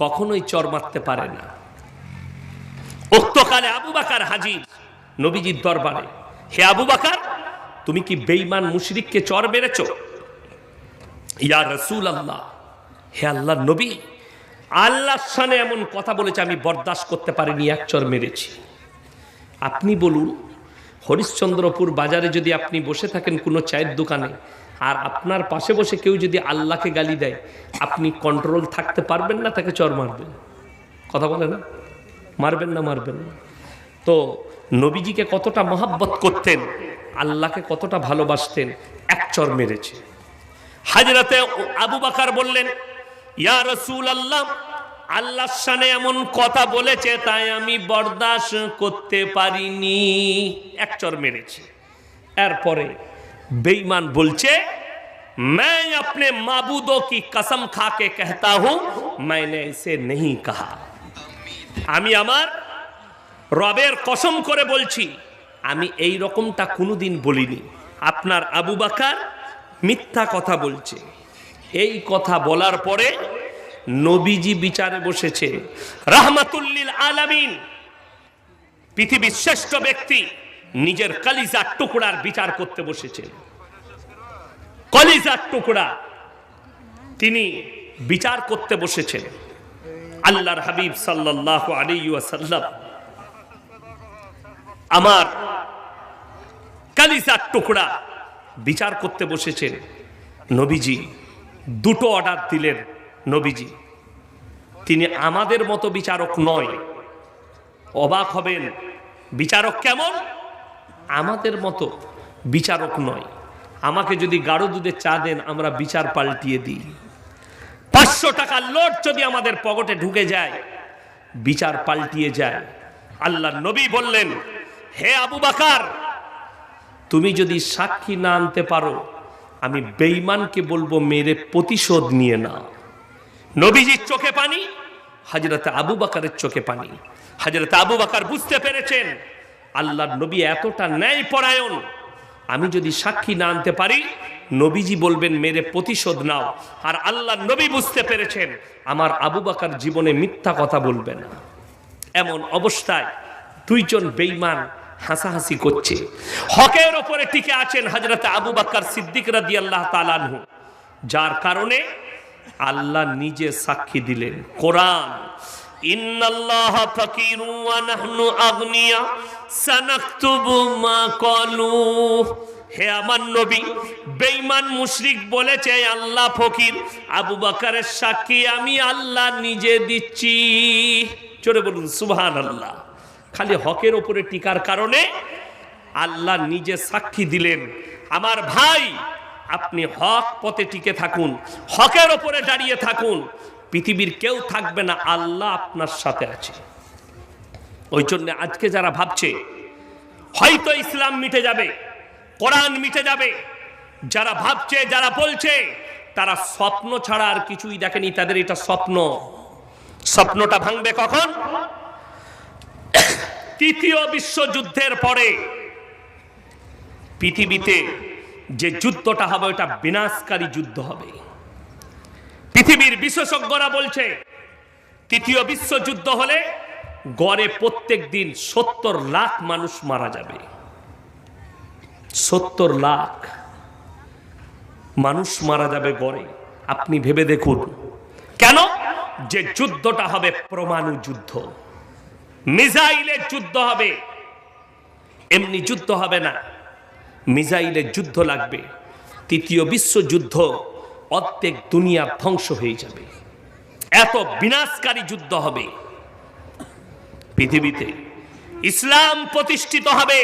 কখনোই চড় মারতে পারে না। উক্তকালে আবু বকর হাজির নবীজির দরবারে। হে আবু বকর, তুমি কি বেঈমান মুশরিককে চড় মেরেছো? ইয়া রাসূলুল্লাহ, হে আল্লাহর নবী, আল্লাহর শানে এমন কথা বলেছে আমি বরদাস্ত করতে পারিনি, এক চড় মেরেছি। আপনি বলুন, হরিশ্চন্দ্রপুর বাজারে যদি আপনি বসে থাকেন কোনো চায়ের দোকানে, আর আপনার পাশে বসে কেউ যদি আল্লাহকে গালি দেয়, আপনি কন্ট্রোল থাকতে পারবেন না? তাকে চড় মারবেন? কথা বলে না? মারবেন না? মারবেন না? তো নবীজিকে কতটা মহব্বত করতেন, আল্লাহকে কতটা ভালোবাসতেন, এক চড় মেরেছে। হযরতে আবু বকর বললেন, ইয়া রাসূলুল্লাহ, আল্লাহর শানে এমন কথা বলেছে তাই আমি বরদাস্ত করতে পারিনি, এক চড় মেরেছি। এরপরে বেঈমান বলছে, मैं अपने माबूदों की कसम खा के कहता हूं मैंने इसे नहीं कहा। আমি আমার রবের কসম করে বলছি আমি এই রকমটা কোনোদিন বলিনি। আপনার আবু বকর মিথ্যা কথা বলছে। এই কথা বলার পরে নবীজি বিচারে বসেছেন, রাহমাতুল লিল আলামিন, পৃথিবীর শ্রেষ্ঠ ব্যক্তি নিজের কলিজার টুকরার বিচার করতে বসেছেন। কলিজার টুকরা তিনি বিচার করতে বসেছেন। আল্লাহর হাবিব সাল্লাল্লাহু আলাইহি ওয়াসাল্লাম আমার কলিজার টুকরা বিচার করতে বসেছেন। নবীজি দুটো অর্ডার দিলেন। নবীজি তিনি আমাদের মতো বিচারক নয়। অবাক হবেন, বিচারক কেমন? আমাদের মতো বিচারক নয়। আমাকে যদি গাঢ় দুধে চা দেন, আমরা বিচার পাল্টিয়ে দিই। 500 টাকার লোট যদি আমাদের পকেটে ঢুকে যায়, বিচার পাল্টিয়ে যায়। আল্লাহর নবী বললেন, হে আবু বকর, তুমি যদি সাক্ষী না আনতে পারো, আমি বেঈমানকে বলবো মেরে প্রতিশোধ নিয়ে নাও। নবীজির চোখে পানি, হযরত আবু বকরের চোখে পানি। হযরত আবু বকর বুঝতে পেরেছেন আল্লাহর নবী এতটা ন্যায়পরায়ণ, আমি যদি সাক্ষী না আনতে পারি, নবীজি বলবেন মেরে প্রতিশোধ নাও। আর আল্লাহর নবী বুঝতে পেরেছেন আমার আবু বকর জীবনে মিথ্যা কথা বলবে না। এমন অবস্থায় দুইজন বেঈমান হাসাহাসি করছে। হকের ওপরে টিকে আছেন হযরত আবু বকর সিদ্দিক রাদিয়াল্লাহু তাআলা আনহু, যার কারণে আল্লাহ নিজে সাক্ষী দিলেন। কোরআন, ইন্নাল্লাহা ফাকিরুন ওয়া নাহনু আগনিয়া সানাকতুবু মা ক্বালু। হে আমার নবী, বেঈমান মুশরিক বলেছে আল্লাহ ফকির, আবু বকরের সাক্ষী আমি আল্লাহ নিজে দিচ্ছি। জোরে বলুন সুবহানাল্লাহ। খালি হকের উপরে টিকার কারণে আল্লাহ নিজে সাক্ষী দিলেন। আমার ভাই, আপনি হক পথে টিকে থাকুন, হকের উপরে দাঁড়িয়ে থাকুন, পৃথিবীর কেউ থাকবে না, আল্লাহ আপনার সাথে আছে। ওই জন্য আজকে যারা ভাবছে হয়তো ইসলাম মিটে যাবে, কোরআন মিটে যাবে, যারা ভাবছে, যারা বলছে, তারা স্বপ্ন ছাড়া আর কিছুই দেখেনি। তাদের এটা স্বপ্ন। স্বপ্নটা ভাঙবে কখন? তৃতীয় বিশ্বযুদ্ধের পরে পৃথিবীতে যে যুদ্ধটা হবে ওটা বিনাশকারী যুদ্ধ হবে। পৃথিবীর বিশেষজ্ঞরা বলছে তৃতীয় বিশ্বযুদ্ধ হলে গড়ে প্রত্যেক দিন 70 লাখ মানুষ মারা যাবে। 70 লাখ মানুষ মারা যাবে গড়ে। আপনি ভেবে দেখুন কেন? যে যুদ্ধটা হবে পরমাণু যুদ্ধ, মিসাইলের যুদ্ধ হবে। এমনি যুদ্ধ হবে না, মিসাইলের যুদ্ধ লাগবে। তৃতীয় বিশ্বযুদ্ধ, অর্ধেক দুনিয়া ধ্বংস হয়ে যাবে। এত বিনাশকারী যুদ্ধ হবে। পৃথিবীতে ইসলাম প্রতিষ্ঠিত হবে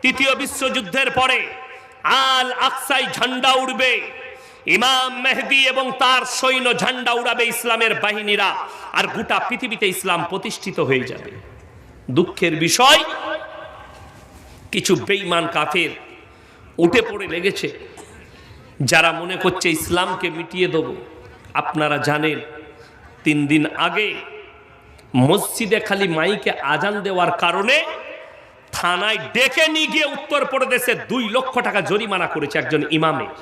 তৃতীয় বিশ্বযুদ্ধের পরে। আল আকসায় ঝান্ডা উড়বে, ইমাম মেহদি এবং তার সৈন্য ঝান্ডা উড়াবে ইসলামের বাহিনীরা, আর গোটা পৃথিবীতে ইসলাম প্রতিষ্ঠিত হয়ে যাবে। দুঃখের বিষয়, কিছু বেঈমান কাফের উঠে পড়ে লেগেছে, যারা মনে করছে ইসলামকে মিটিয়ে দেব। আপনারা জানেন 3 দিন আগে মসজিদে খালি মাইকে আজান দেওয়ার কারণে থানায় ডেকে নিয়ে গিয়ে উত্তরপ্রদেশে 2 লক্ষ টাকা জরিমানা করেছে একজন ইমামের।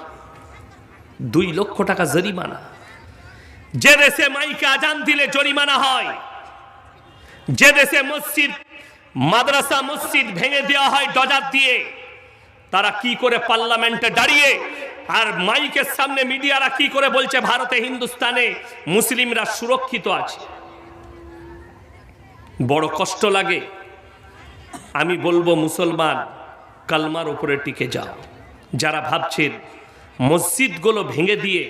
2 লক্ষ টাকা জরিমানা। যে দেশে মাইকে আজান দিলে জরিমানা হয়, যে দেশে মসজিদ মাদ্রাসা মসজিদ ভেঙে দেওয়া হয় ডজার দিয়ে, তারা কি করে পার্লামেন্টে দাঁড়িয়ে আর মাইকের সামনে মিডিয়ারা কি করে বলছে ভারতে হিন্দুস্তানে মুসলিমরা সুরক্ষিত আছে। বড় কষ্ট লাগে। আমি বলবো মুসলমান, কালমার উপরে টিকে যাও। যারা ভাবছেন মসজিদগুলো ভেঙে দিয়ে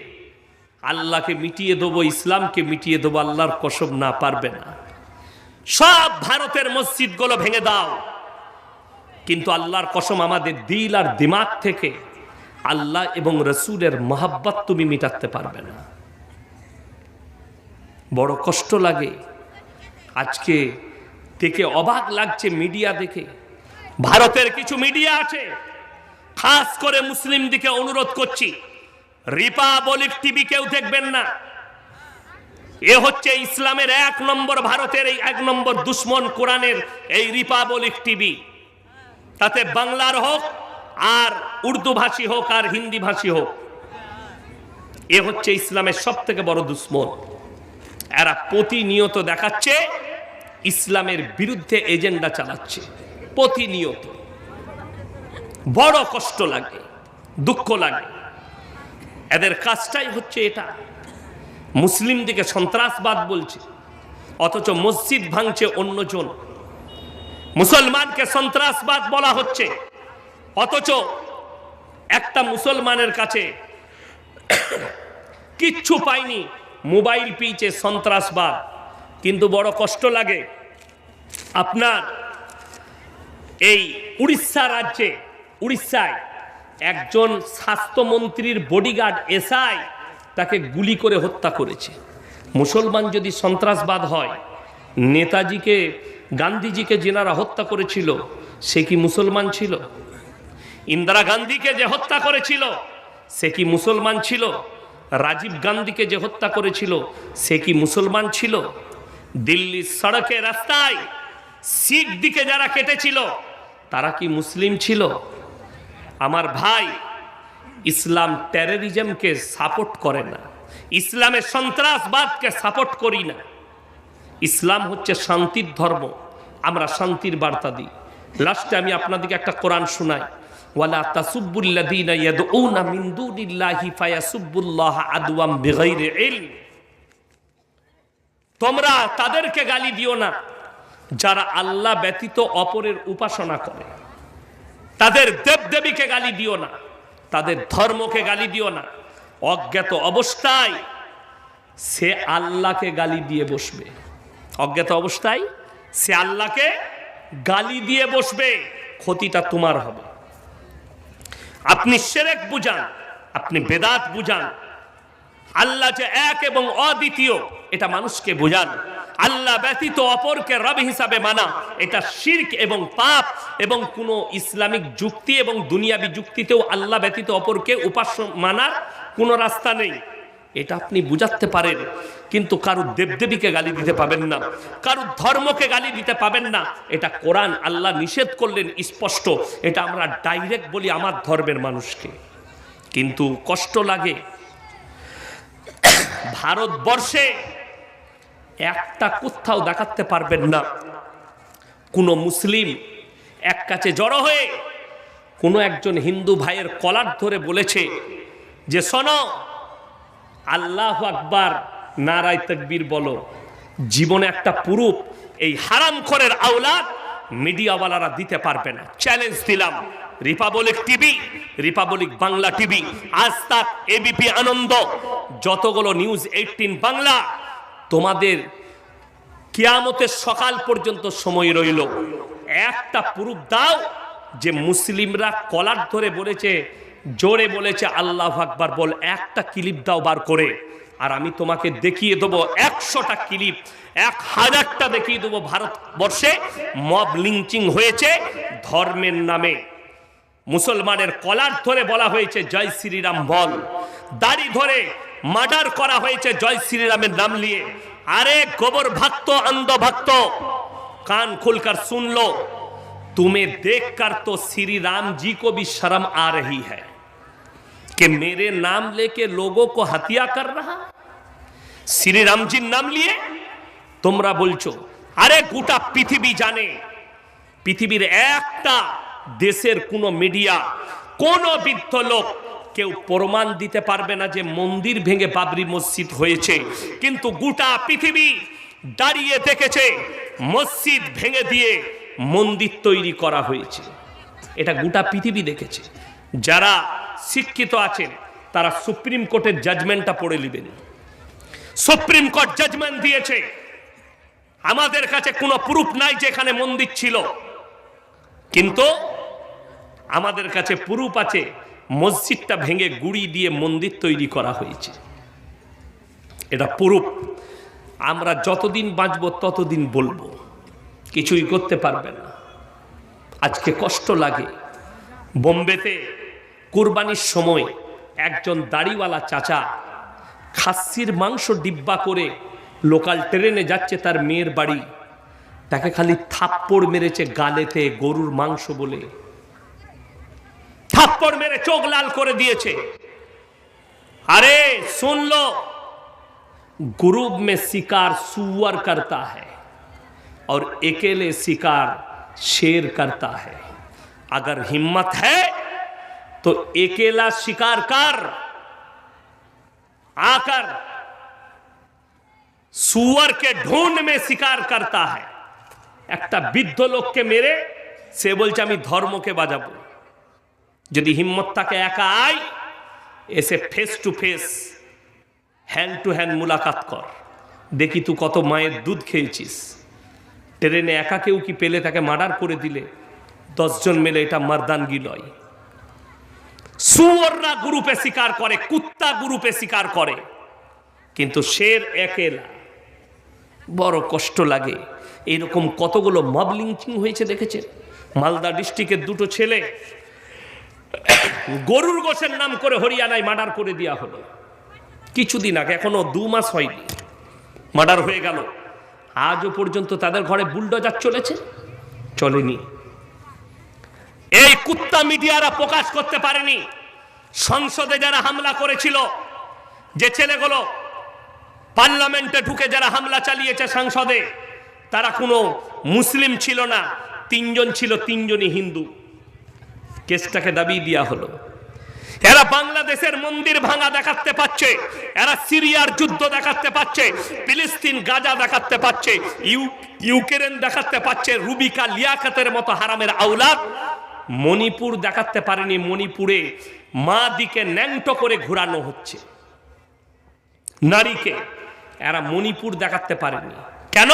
আল্লাহকে মিটিয়ে দেবো, ইসলামকে মিটিয়ে দেবো, আল্লাহর কসম না, পারবে না। সব ভারতের মসজিদগুলো ভেঙে দাও, কিন্তু আল্লাহর কসম আমাদের দিল আর দিমাগ থেকে আল্লাহ এবং রসুলের মহাব্বত তুমি মিটাতে পারবে না। বড় কষ্ট লাগে। আজকে দেখে অবাক লাগছে মিডিয়া দেখে। ভারতের কিছু মিডিয়া আছে, খাস করে মুসলিম দিকে অনুরোধ করছি, রিপাবলিক টিভি কেউ দেখবেন না। এ হচ্ছে ইসলামের 1 নম্বর, ভারতের এই 1 নম্বর দুশ্মন কোরআনের এই রিপাবলিক টিভি। তাতে বাংলার হোক আর উর্দু ভাষী হোক আর হিন্দি ভাষী হোক, এ হচ্ছে ইসলামের সব থেকে বড় দুশ্মন। এরা প্রতিনিয়ত দেখাচ্ছে ইসলামের বিরুদ্ধে এজেন্ডা চালাচ্ছে, প্রতিনিয়ত। বড় কষ্ট লাগে, দুঃখ লাগে। এদের কাজটাই হচ্ছে এটা। মুসলিম দিকে সন্ত্রাসবাদ বলছে, অথচ মসজিদ ভাঙছে অন্যজন। মুসলমানকে সন্ত্রাসবাদ বলা হচ্ছে, অথচ একটা মুসলমানের কাছে কিচ্ছু পায়নি, মোবাইল পেয়েছে সন্ত্রাসবাদ। কিন্তু বড় কষ্ট লাগে, আপনার এই উড়িষ্যা রাজ্যে, উড়িষ্যায় একজন স্বাস্থ্যমন্ত্রীর বডিগার্ড এসআই তাকে গুলি করে হত্যা করেছে। মুসলমান যদি সন্ত্রাসবাদ হয়, নেতাজিকে, গান্ধীজিকে যেনারা হত্যা করেছিল সে কি মুসলমান ছিল? ইন্দিরা গান্ধীকে যে হত্যা করেছিল সে কি মুসলমান ছিল? রাজীব গান্ধীকে যে হত্যা করেছিল সে কি মুসলমান ছিল? দিল্লির সড়কে রাস্তায় শিখ দিকে যারা কেটেছিল তারা কি মুসলিম ছিল? আমার ভাই, ইসলাম টেররিজমকে সাপোর্ট করে না, ইসলামের সন্ত্রাসবাদকে সাপোর্ট করি না। ইসলাম হচ্ছে শান্তির ধর্ম, আমরা শান্তির বার্তা দিই। লাস্টে আমি আপনাদেরকে একটা কোরআন শোনাই, ওয়ালা তাসুব্বুল্লাযীনা ইয়াদউনা মিন দুনিল্লাহি ফায়াসুব্বুল্লাহা আদওয়াম বিগাইরি ইলম। তোমরা তাদেরকে গালি দিও না যারা আল্লাহ ব্যতীত অপরের উপাসনা করে। তাদের দেবদেবীকে গালি দিও না, তাদের ধর্মকে গালি দিও না। অজ্ঞাত অবস্থায় সে আল্লাহকে গালি দিয়ে বসবে, অজ্ঞাত অবস্থায় সে আল্লাহকে গালি দিয়ে বসবে, ক্ষতিটা তোমার হবে। আপনি শিরক বুঝান, আপনি বেদাত বুঝান, আল্লাহ যে এক এবং অদ্বিতীয় এটা মানুষকে বুঝান। আল্লাহ ব্যতীত অপরকে রব হিসাবে মানা এটা শিরক এবং পাপ, এবং কোনো ইসলামিক যুক্তি এবং দুনিয়াবি যুক্তিতেও আল্লাহ ব্যতীত অপরকে উপাস্য মানার কোনো রাস্তা নেই। এটা আপনি বুঝাতে পারেন, কিন্তু কারো দেবদেবীকে গালি দিতে পাবেন না, কারো ধর্মকে গালি দিতে পাবেন না। এটা কোরআন আল্লাহ নিষেধ করলেন স্পষ্ট। এটা আমরা ডাইরেক্ট বলি আমার ধর্মের মানুষকে। কিন্তু কষ্ট লাগে, ভারতবর্ষে একটা কোথাও দেখাতে পারবেন না কোনো মুসলিম এক কাছে জড়ো হয়ে কোনো একজন হিন্দু ভাইয়ের কলার ধরে বলেছে যে শোনো, আল্লাহু আকবার, নারায়ে তাকবীর বলো। জীবনে একটা প্রুফ এই হারামখোরের আওলাদ মিডিয়াওয়ালারা দিতে পারবে না। চ্যালেঞ্জ দিলাম, Republic TV, Republic Bangla TV, আজ তাক, এবিপি আনন্দ, যতগুলো নিউজ 18 বাংলা, তোমাদের কিয়ামতের সকাল পর্যন্ত সময় রইল। একটা প্রুফ দাও যে মুসলিমরা কলার ধরে বলেছে জোরে বলেছে আল্লাহু আকবার বল, একটা ক্লিপ দাও বার করে, আর আমি তোমাকে দেখিয়ে দেবো 100টা ক্লিপ, 1000টা দেখিয়ে দেবো ভারতবর্ষে মব লিঞ্চিং হয়েছে ধর্মের নামে। মুসলমানের কলার ধরে বলা হয়েছে জয় শ্রীরাম বল, দাড়ি ধরে মার্ডার করা হয়েছে জয় শ্রীরামের নাম নিয়ে। अरे गोबर भक्त अंध भक्त कान खुलकर सुन लो, तुम्हें देखकर तो श्री राम जी को भी शर्म आ रही है कि मेरे नाम लेके लोगों को हत्या कर रहा। श्री राम जी नाम लिए তোমরা বলছো। আরে গোটা পৃথিবী জানে, পৃথিবীর একটা দেশের কোন মিডিয়া, কোন বৃদ্ধ লোক কেউ প্রমাণ দিতে পারবে না যে মন্দির ভেঙে বাবরি মসজিদ হয়েছে, কিন্তু গোটা পৃথিবী দাঁড়িয়ে দেখেছে মসজিদ ভেঙে দিয়ে মন্দির তৈরি করা হয়েছে। এটা গোটা পৃথিবী দেখেছে। যারা শিক্ষিত আছেন তারা সুপ্রিম কোর্টের জাজমেন্টটা পড়ে নেবেন। সুপ্রিম কোর্ট জাজমেন্ট দিয়েছে, আমাদের কাছে কোনো প্রুফ নাই যে এখানে মন্দির ছিল, কিন্তু আমাদের কাছে প্রুফ আছে মসজিদটা ভেঙে গুড়ি দিয়ে মন্দির তৈরি করা হয়েছে। এটা প্রুফ। আমরা যতদিন বাঁচবো ততদিন বলবো, কিছুই করতে পারবেন না। আজকে কষ্ট লাগে, বোম্বেতে কুরবানির সময় একজন দাড়িওয়ালা চাচা খাসির মাংস ডিব্বা করে লোকাল ট্রেনে যাচ্ছে তার মেয়ের বাড়ি, তাকে খালি থাপ্পড় মেরেছে গালেতে গরুর মাংস বলে, থাপ্পড় মেরে চোখ লাল করে দিয়েছে। अरे सुन लो, ग्रुप में शिकार सुअर करता है और अकेले शिकार शेर करता है। अगर हिम्मत है तो अकेला शिकार कर, आकर सुअर के ढूंढ में शिकार करता है। একটা বৃদ্ধ লোককে মেরে সে বলছে আমি ধর্মকে বাজাবো। যদি হিম্মত থাকে একা আয়, এসে face to face hand to hand মুলাকাত কর, দেখি তুই কত মায়ের দুধ খেয়েছিস। ট্রেনে একা কেউ কি পেলে তাকে মার্ডার করে দিলে 10 জন মিলে, এটা মারদানগি লয়। সুয়ররা গ্রুপে শিকার করে, কুত্তা গ্রুপে শিকার করে, কিন্তু শের একেলা। বড় কষ্ট লাগে। এইরকম কতগুলো মব লিঞ্চিং হয়েছে দেখেছেন। মালদা ডিস্ট্রিক্টের দুটো ছেলে গরুর গোশের নাম করে হরিয়ানায় মার্ডার করে দেওয়া হলো কিছুদিন আগে, এখনো 2 মাস হয়নি, মার্ডার হয়ে গেল। আজও পর্যন্ত তাদের ঘরে বুলডোজার চলেছে? চলেনি। এই কুত্তা মিডিয়ারা প্রকাশ করতে পারেনি। সংসদে যারা হামলা করেছিল, যে ছেলেগুলো পার্লামেন্টে ঢুকে যারা হামলা চালিয়েছে সংসদে, তারা কোনো মুসলিম ছিল না, 3 জন ছিল, 3 জনই হিন্দু। কেসটাকে দাবিয়ে দেওয়া হলো। এরা বাংলাদেশের মন্দির ভাঙা দেখাতে পাচ্ছে, এরা সিরিয়ার যুদ্ধ দেখাতে পাচ্ছে, ফিলিস্তিন গাজা দেখাতে পাচ্ছে, ইউক্রেন দেখাতে পাচ্ছে, রুবিকা লিয়াকাতের মতো হারামের আওলাদ। মণিপুর দেখাতে পারেনি। মণিপুরে মা দিকে ন্যাংটো করে ঘোরানো হচ্ছে নারীকে, এরা মণিপুর দেখাতে পারেনি। কেন?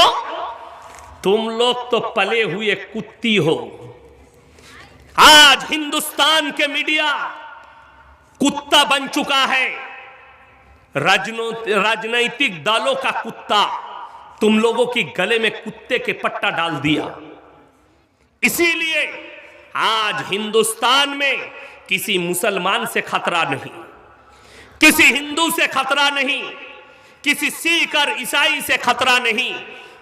तुम लोग तो पले हुए कुत्ती हो। आज हिंदुस्तान के मीडिया कुत्ता बन चुका है, राजनीतिक दलों का कुत्ता। तुम लोगों की गले में कुत्ते के पट्टा डाल दिया। इसीलिए आज हिंदुस्तान में किसी मुसलमान से खतरा नहीं, किसी हिंदू से खतरा नहीं, किसी सिख और ईसाई से खतरा नहीं।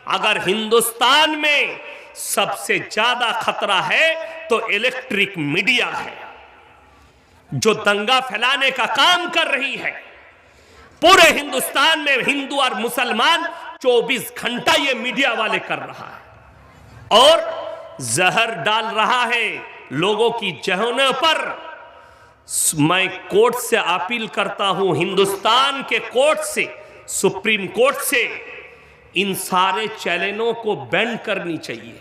अगर हिंदुस्तान में सबसे ज्यादा खतरा है तो इलेक्ट्रिक मीडिया है, जो दंगा फैलाने का काम कर रही है। पूरे हिंदुस्तान में हिंदू और मुसलमान 24 घंटा ये मीडिया वाले कर रहा है और जहर डाल रहा है लोगों की जहनों पर। मैं कोर्ट से अपील करता हूं, हिंदुस्तान के कोर्ट से, सुप्रीम कोर्ट से, इन सारे चैनलों को बैन करनी चाहिए।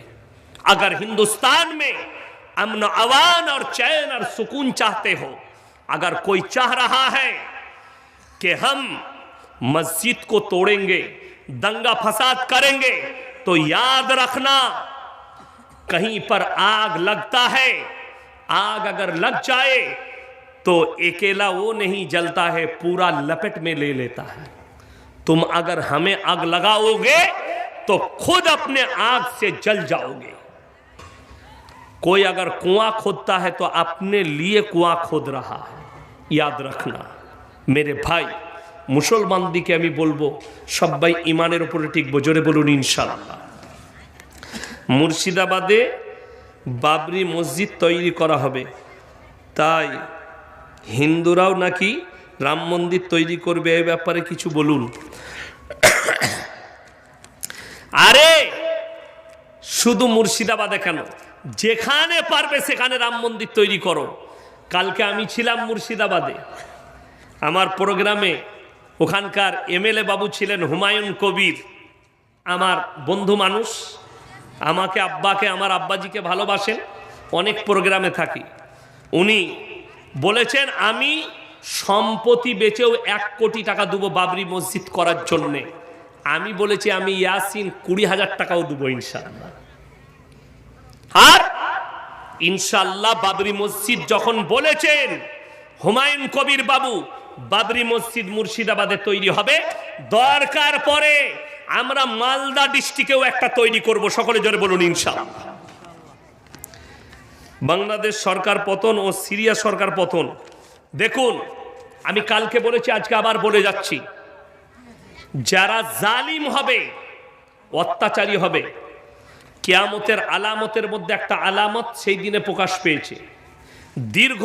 अगर हिंदुस्तान में अमन अमान और चैन और सुकून चाहते हो, अगर कोई चाह रहा है कि हम मस्जिद को तोड़ेंगे, दंगा फसाद करेंगे, तो याद रखना कहीं पर आग लगता है, आग अगर लग जाए तो अकेला वो नहीं जलता है, पूरा लपेट में ले लेता है। तुम अगर हमें आग लगाओगे तो खुद अपने आग से जल जाओगे। कोई अगर कुआं खोदता है तो अपने लिए कुआं खोद रहा है, याद रखना मेरे भाई। मुसलमान दिके আমি বলবো সবাই ঈমানের উপরে টিকবো, জোরে বলুন ইনশাআল্লাহ। মুর্শিদাবাদে বাবরি মসজিদ তৈরি করা হবে, তাই হিন্দুরাও নাকি রাম মন্দির তৈরি করবে, এই ব্যাপারে কিছু বলুন। আরে শুধু মুর্শিদাবাদে কেন, যেখানে পারবে সেখানে রাম মন্দির তৈরি করো। কালকে আমি ছিলাম মুর্শিদাবাদে, আমার প্রোগ্রামে ওখানকার এমএলএ বাবু ছিলেন হুমায়ুন কবির, আমার বন্ধু মানুষ, আমাকে আব্বাকে আমার আব্বাজিকে ভালোবাসেন, অনেক প্রোগ্রামে থাকি। উনি বলেছেন আমি সম্পত্তি বেচেও 1 কোটি টাকা দেবো বাবরি মসজিদ করার জন্যে। আমি বলেছি আমি ইয়াসিন 20,000 টাকাও দেবো ইনশাআল্লাহ। আর ইনশাআল্লাহ বাবরি মসজিদ যখন বলেছেন হুমায়ুন কবির বাবু, বাবরি মসজিদ মুর্শিদাবাদে তৈরি হবে, দরকার পরে আমরা মালদা ডিস্ট্রিক্টেও একটা তৈরি করব। সকলে জোরে বলুন ইনশাআল্লাহ। বাংলাদেশ সরকার পতন ও সিরিয়া সরকার পতন, দেখুন আমি কালকে বলেছি, আজকে আবার বলে যাচ্ছি, যারা জালিম হবে, অত্যাচারী হবে, কিয়ামতের আলামতের মধ্যে একটা আলামত সেই দিনে প্রকাশ পেয়েছে। দীর্ঘ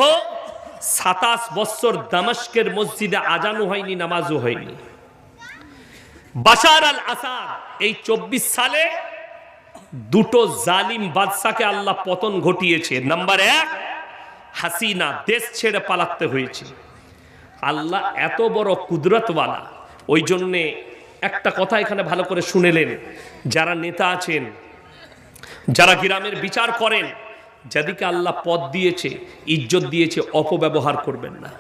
27 বছর দামেস্কের মসজিদে আজানও হয়নি, নামাজও হয়নি। বাশার আল আসাদ এই 24 সালে দুটো জালিম বাদশাকে আল্লাহ পতন ঘটিয়েছে। নাম্বার 1 হাসিনা, দেশ ছেড়ে পালাতে হয়েছে। আল্লাহ এত বড় কুদরতওয়ালা, ওই জন্যে একটা কথা এখানে ভালো করে শুনেলেন, যারা নেতা আছেন, যারা গ্রামের বিচার করেন, যাদেরকে আল্লাহ পদ দিয়েছে, ইজ্জত দিয়েছে, অপব্যবহার করবেন না,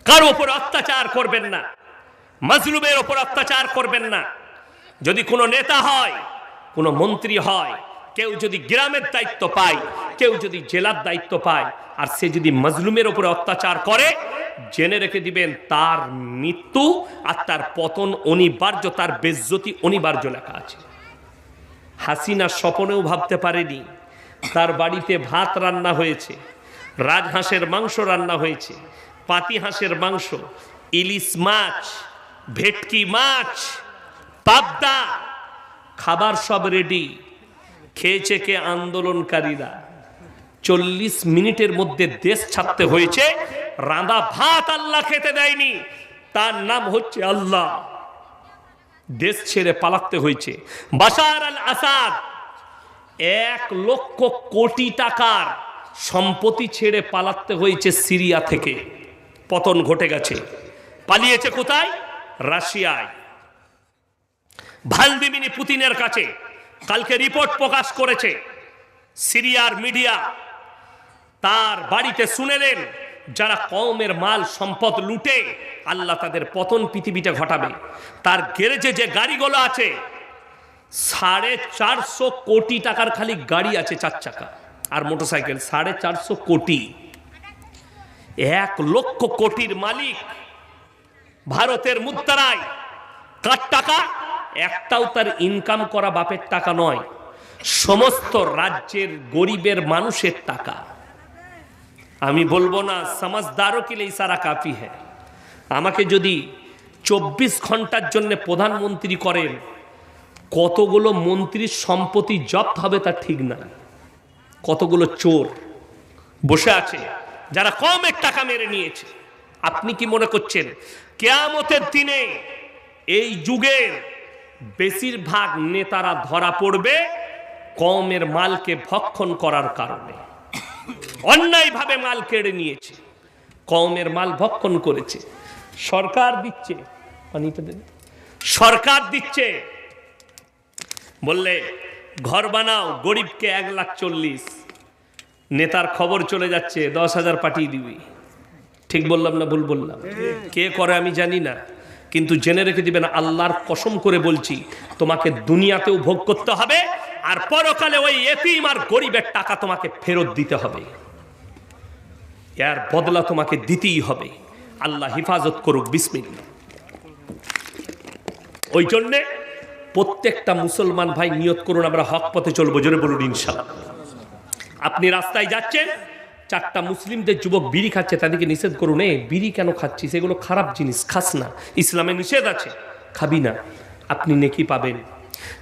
কারো উপর অত্যাচার করবেন না, মাজলুমের উপর অত্যাচার করবেন না। যদি কোনো নেতা হয়, কোনো মন্ত্রী হয়, কেউ যদি গ্রামের দায়িত্ব পায়, কেউ যদি জেলার দায়িত্ব পায়, আর সে যদি মাজলুমের উপরে অত্যাচার করে, জেনে রেখে দিবেন তার মৃত্যু আর তার পতন অনিবার্য, তার বেজ্জতি অনিবার্য লেখা আছে। হাসিনা স্বপ্নেও ভাবতে পারেনি তার বাড়িতে ভাত রান্না হয়েছে, রাজহাঁসের মাংস রান্না হয়েছে, পাতি হাঁসের মাংস, ইলিশ মাছ, ভেটকি মাছ, পাবদা, খাবার সব রেডি। খেয়েছে কে? আন্দোলনকারীরা। 40 মিনিটের মধ্যে দেশ ছাড়তে হয়েছে। রাঁধা ভাত আল্লাহ খেতে দেয়নি, তার নাম হচ্ছে আল্লাহ। দেশ ছেড়ে পালাতে হয়েছে। বাশার আল আসাদ 1 লক্ষ কোটি টাকার সম্পত্তি ছেড়ে পালাতে হয়েছে সিরিয়া থেকে। পতন ঘটে গেছে। পালিয়েছে কোথায়? রাশিয়ায়, ভ্লাদিমির পুতিনের কাছে। কালকে রিপোর্ট প্রকাশ করেছে সিরিয়ার মিডিয়া। তার বাড়িতে শুনেলেন, যারা কওমের মাল সম্পদ লুটে, আল্লাহ তাদের পতন পৃথিবীতে ঘটাবে। তার গ্যারেজে যে গাড়িগুলো আছে, 450 কোটি টাকার খালি গাড়ি আছে, 4 চাকা আর মোটরসাইকেল, 450 কোটি। 1 লক্ষ কোটির মালিক ভারতের মুদ্রায়। কার টাকা? একটাও তার ইনকাম করা বাপের টাকা নয়, সমস্ত রাজ্যের গরিবের মানুষের টাকা। আমি বলবো না সমাজদারও কে লিয়ে ইশারা কাফি হ্যায়। আমাকে যদি 24 ঘন্টার জন্য প্রধানমন্ত্রী করেন, কতগুলো মন্ত্রীর সম্পত্তি জব্দ হবে তা ঠিক না। কতগুলো চোর বসে আছে যারা কমের টাকা মেরে নিয়েছে। আপনি কি মনে করছেন কিয়ামতের দিনে এই যুগের বেশিরভাগ নেতারা ধরা পড়বে কমের মালকে ভক্ষণ করার কারণে? অন্যায়ভাবে মাল কেড়ে নিয়েছে, কমের মাল ভক্ষণ করেছে। সরকার দিচ্ছে, পানিটা দেন, সরকার দিচ্ছে, বললে ঘর বানাও, গরিবকে 1,40,000। নেতার খবর চলে যাচ্ছে 10,000 পাঠিয়ে দিবি। ঠিক বললাম না ভুল বললাম? কে করে আমি জানি না, কিন্তু জেনে রেখে দিবেন, আল্লাহর কসম করে বলছি, তোমাকে দুনিয়াতেও ভোগ করতে হবে, আর পরকালে ওই এতিম আর গরিবের টাকা তোমাকে ফেরত দিতে হবে। এর বদলা তোমাকে দিতেই হবে। আল্লাহ হেফাজত করুক। বিসমিল্লাহ। ওই জন্যে প্রত্যেকটা মুসলমান ভাই নিয়ত করুন, আমরা হক পথে চলবো। জোরে বলুন ইনশাআল্লাহ। আপনি রাস্তায় যাচ্ছেন, চারটা মুসলিমদের যুবক বিড়ি খাচ্ছে, তাদেরকে নিষেধ করুন, বিড়ি কেন খাচ্ছিস, এগুলো খারাপ জিনিস, খাস না, ইসলামে নিষেধ আছে, খাবি না, আপনি নেকি পাবেন।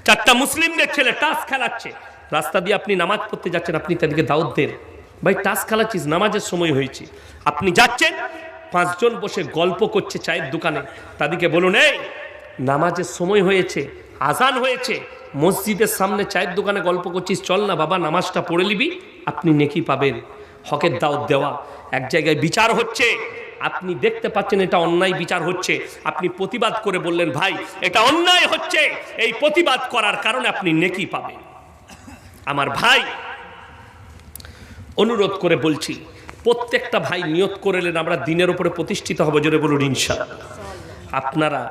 চারটা মুসলিমদের ছেলে টাস খেলাচ্ছে, রাস্তা দিয়ে আপনি নামাজ পড়তে যাচ্ছেন, আপনি তাদেরকে দাওয়াত দেন, ভাই টাস খেলাচ্ছিস, নামাজের সময় হয়েছে। আপনি যাচ্ছেন, 5 জন বসে গল্প করছে চায়ের দোকানে, তাদেরকে বলুন, নামাজের সময় হয়েছে, আজান হয়েছে, মসজিদের সামনে চায়ের দোকানে গল্প করছিস, চল না বাবা নামাজটা পড়ে নিবি, আপনি নেকি পাবেন। হকের দাওয়াত দেওয়া। এক জায়গায় বিচার হচ্ছে, আপনি দেখতে পাচ্ছেন এটা অন্যায় বিচার হচ্ছে, আপনি প্রতিবাদ করে বললেন, ভাই এটা অন্যায় হচ্ছে, এই প্রতিবাদ করার কারণে আপনি নেকি পাবেন। আমার ভাই, অনুরোধ করে বলছি, প্রত্যেকটা ভাই নিয়ত করেলেন আমরা দিনের উপরে প্রতিষ্ঠিত হব। জোরে বলুন ইনশাআল্লাহ। আপনারা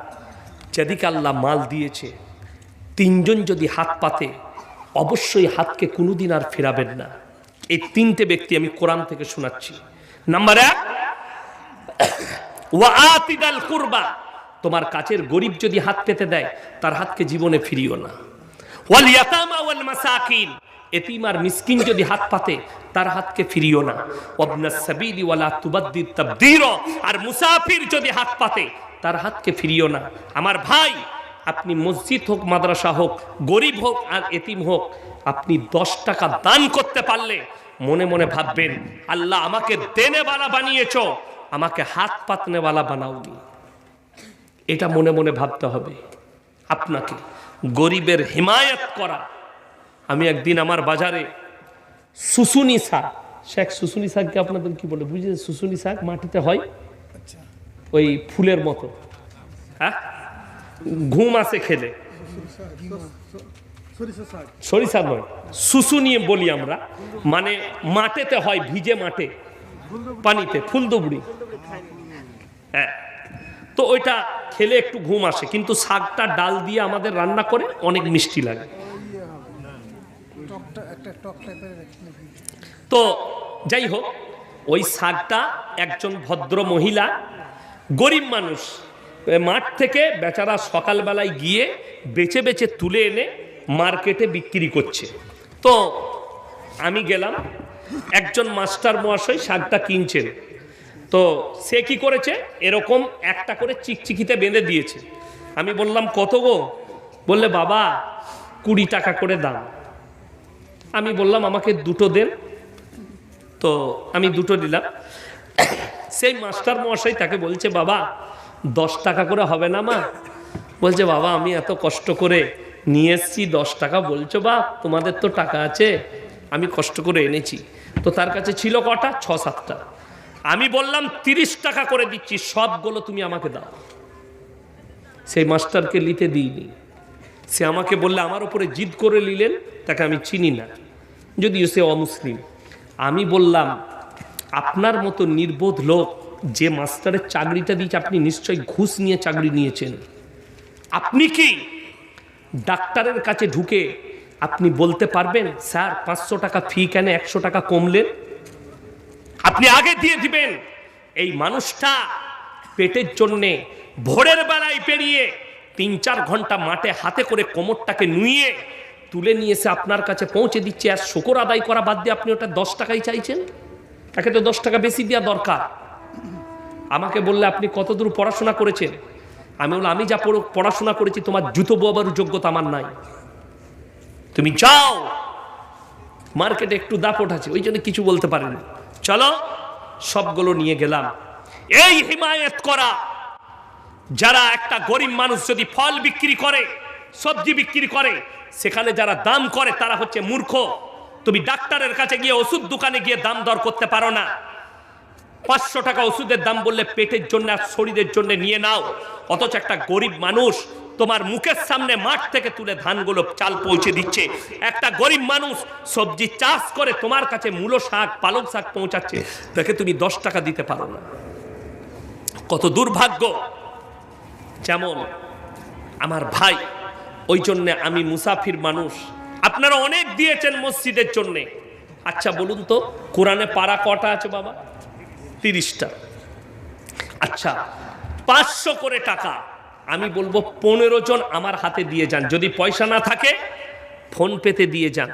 যেদিকে আল্লাহ মাল দিয়েছে, 3 জন যদি হাত পাতে, অবশ্যই হাতকে কোনোদিন আর ফেরাবেন না। এই 3টে ব্যক্তি আমি কোরআন থেকে শোনাচ্ছি। নাম্বার 1, ওয়া আতিদাল কুরবা, তোমার কাছের গরিব যদি হাত পেতে দেয়, তার হাতকে জীবনে ফিরিও না। ওয়াল ইয়াতামা ওয়াল মাসাকিন, এতিম আর মিসকিন যদি হাত পাতে, তার হাতকে ফিরিও না। ওয়াবনাস সাবিলি ওয়ালা তুবাদ্দির তাবদীরা, আর মুসাফির যদি হাত পাতে, তার হাতকে ফিরিও না। আমার ভাই, আপনি মসজিদ হোক, মাদ্রাসা হোক, গরিব হোক আর এতিম হোক, আপনি 10 টাকা দান করতে পারলে মনে মনে ভাববেন, আল্লাহ আমাকে দেনেওয়ালা বানিয়েছো, আমাকে হাত পাতনেওয়ালা বানাওনি। এটা মনে মনে ভাবতে হবে আপনাকে। গরিবের হিমায়ত করা। আমি একদিন আমার বাজারে শুশুনি শাক, শেখ শুশুনি শাককে আপনাদের কি বলে বুঝেছেন? শুশুনি শাক মাটিতে হয়, ওই ফুলের মতো, হ্যাঁ, ঘুম আসে খেলে, সরিষা নয়, শুশুনি বলি আমরা, মানে মাঠেতে হয়, ভিজে মাঠে, পানিতে, ফুলদুবড়ি, হ্যাঁ। তো ওইটা খেলে একটু ঘুম আসে, কিন্তু শাকটা ডাল দিয়ে আমাদের রান্না করে অনেক মিষ্টি লাগে। তো যাই হোক, ওই শাকটা একজন ভদ্র মহিলা, গরিব মানুষ, মাঠ থেকে বেচারা সকালবেলায় গিয়ে বেছে বেছে তুলে এনে মার্কেটে বিক্রি করছে। তো আমি গেলাম, একজন মাস্টার মহাশয় শাকটা কিনছেন। তো সে কি করেছে, এরকম একটা করে চিকচিকিতে বেঁধে দিয়েছে। আমি বললাম, কত গো? বললে, বাবা 20 টাকা করে দাম। আমি বললাম, আমাকে 2টো দেন। তো আমি 2টো দিলাম। সেই মাস্টার মহাশয় তাকে বলছে, বাবা 10 টাকা করে হবে না মা? বলছে, বাবা আমি এত কষ্ট করে নিয়ে এসছি, 10 টাকা বলছো? বা তোমাদের তো টাকা আছে, আমি কষ্ট করে এনেছি। তো তার কাছে ছিল কটা? 6-7টা। আমি বললাম 30 টাকা করে দিচ্ছি, সবগুলো তুমি আমাকে দাও। সেই মাস্টারকে নিতে দিইনি। সে আমাকে বললে, আমার উপরে জিদ করে নিলেন, তাকে আমি চিনি না, যদিও সে অমুসলিম। আমি বললাম, আপনার মতো নির্বোধ লোক যে মাস্টারের চাকরিটা দিয়েছে, আপনি নিশ্চয়ই ঘুষ নিয়ে চাকরি নিয়েছেন। আপনি কি ডাক্তারের কাছে ঢুকে আপনি বলতে পারবেন, স্যার 500 টাকা ফি কেন 100 টাকা কমলেন? আপনি আগে দিয়ে দিবেন। এই মানুষটা পেটের জন্যে ভোরের বেলায় পেরিয়ে 3-4 ঘন্টা মাঠে হাতে করে কোমরটাকে নুয়ে তুলে নিয়ে এসে আপনার কাছে পৌঁছে দিচ্ছে, আর শুকর আদায় করা বাদ দিয়ে আপনি ওটা 10 টাকাই চাইছেন। তাকে তো 10 টাকা বেশি দেওয়া দরকার। আমাকে বললে, আপনি কতদূর পড়াশোনা করেছেন? আমি বললাম, আমি যা পড়াশোনা করেছি তোমার জুতো বোয়াবার যোগ্যতা আমার নাই। তুমি যাও, মার্কেটে একটু দাপট আছে, ওই জন্য কিছু বলতে পারেনি। চলো, সবগুলো নিয়ে গেলাম। এই হিমায়ত করা, যারা একটা গরিব মানুষ যদি ফল বিক্রি করে, সবজি বিক্রি করে, সেখানে যারা দাম করে তারা হচ্ছে মূর্খ। তুমি ডাক্তারের কাছে গিয়ে, ওষুধ দোকানে গিয়ে দাম দর করতে পারো না। 500 টাকা ওষুধের দাম বললে পেটের জন্য আর শরীরের জন্য নিয়ে নাও, অথচ একটা গরিব মানুষ তোমার মুখের সামনে মাঠ থেকে তুলে ধানগুলো চাল পৌঁছে দিচ্ছে। একটা গরিব মানুষ সবজি চাষ করে তোমার কাছে মূলো শাক, পালক শাক পৌঁছাচ্ছে, তাকে তুমি 10 টাকা দিতে পারো না। কত দুর্ভাগ্য। যেমন আমার ভাই, ওই জন্যে আমি মুসাফির মানুষ। আপনারা অনেক দিয়েছেন মসজিদের জন্যে। আচ্ছা বলুন তো, কোরআনে পারা কটা আছে বাবা? 30টা। আচ্ছা, 500 করে টাকা আমি বলবো 15 জন আমার হাতে দিয়ে যান। যদি পয়সা না থাকে ফোন পেতে দিয়ে যান,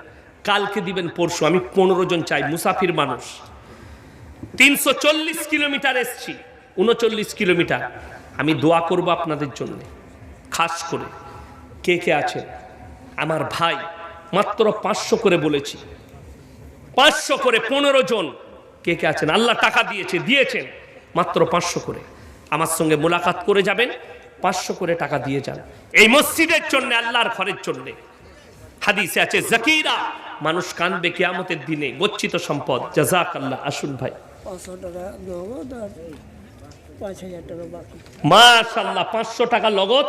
কালকে দিবেন পরশু। আমি 15 জন চাই, মুসাফির মানুষ। 340 কিলোমিটার এসছি, 39 কিলোমিটার। আমি দোয়া করব আপনাদের জন্য, খাস করে কে কে আছেন আমার ভাই। মাত্র 500 করে বলেছি, 500 করে 15 জন কে কে আছেন, আল্লাহ টাকা দিয়েছেন মাত্র 500 করে আমার সঙ্গে মোলাকাত করে যাবেন। 500 করে টাকা দিয়ে যান এই মসজিদের জন্য, আল্লাহর ঘরের জন্য। হাদিসে আছে জাকিরা, মানুষ কাঁদবে কিয়ামতের দিনে, গচ্ছিত সম্পদ। জাযাকাল্লাহ। আসুন ভাই। 500 টাকা নগদ আর 5000 টাকা বাকি। মাশাআল্লাহ, 500 টাকা নগদ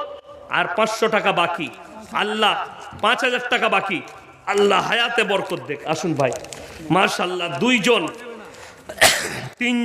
আর 500 টাকা বাকি। আল্লাহ 5000 টাকা বাকি। আল্লাহ হায়াতে বরকত দেখ। আসুন ভাই। মাশাআল্লাহ, 2 জন 3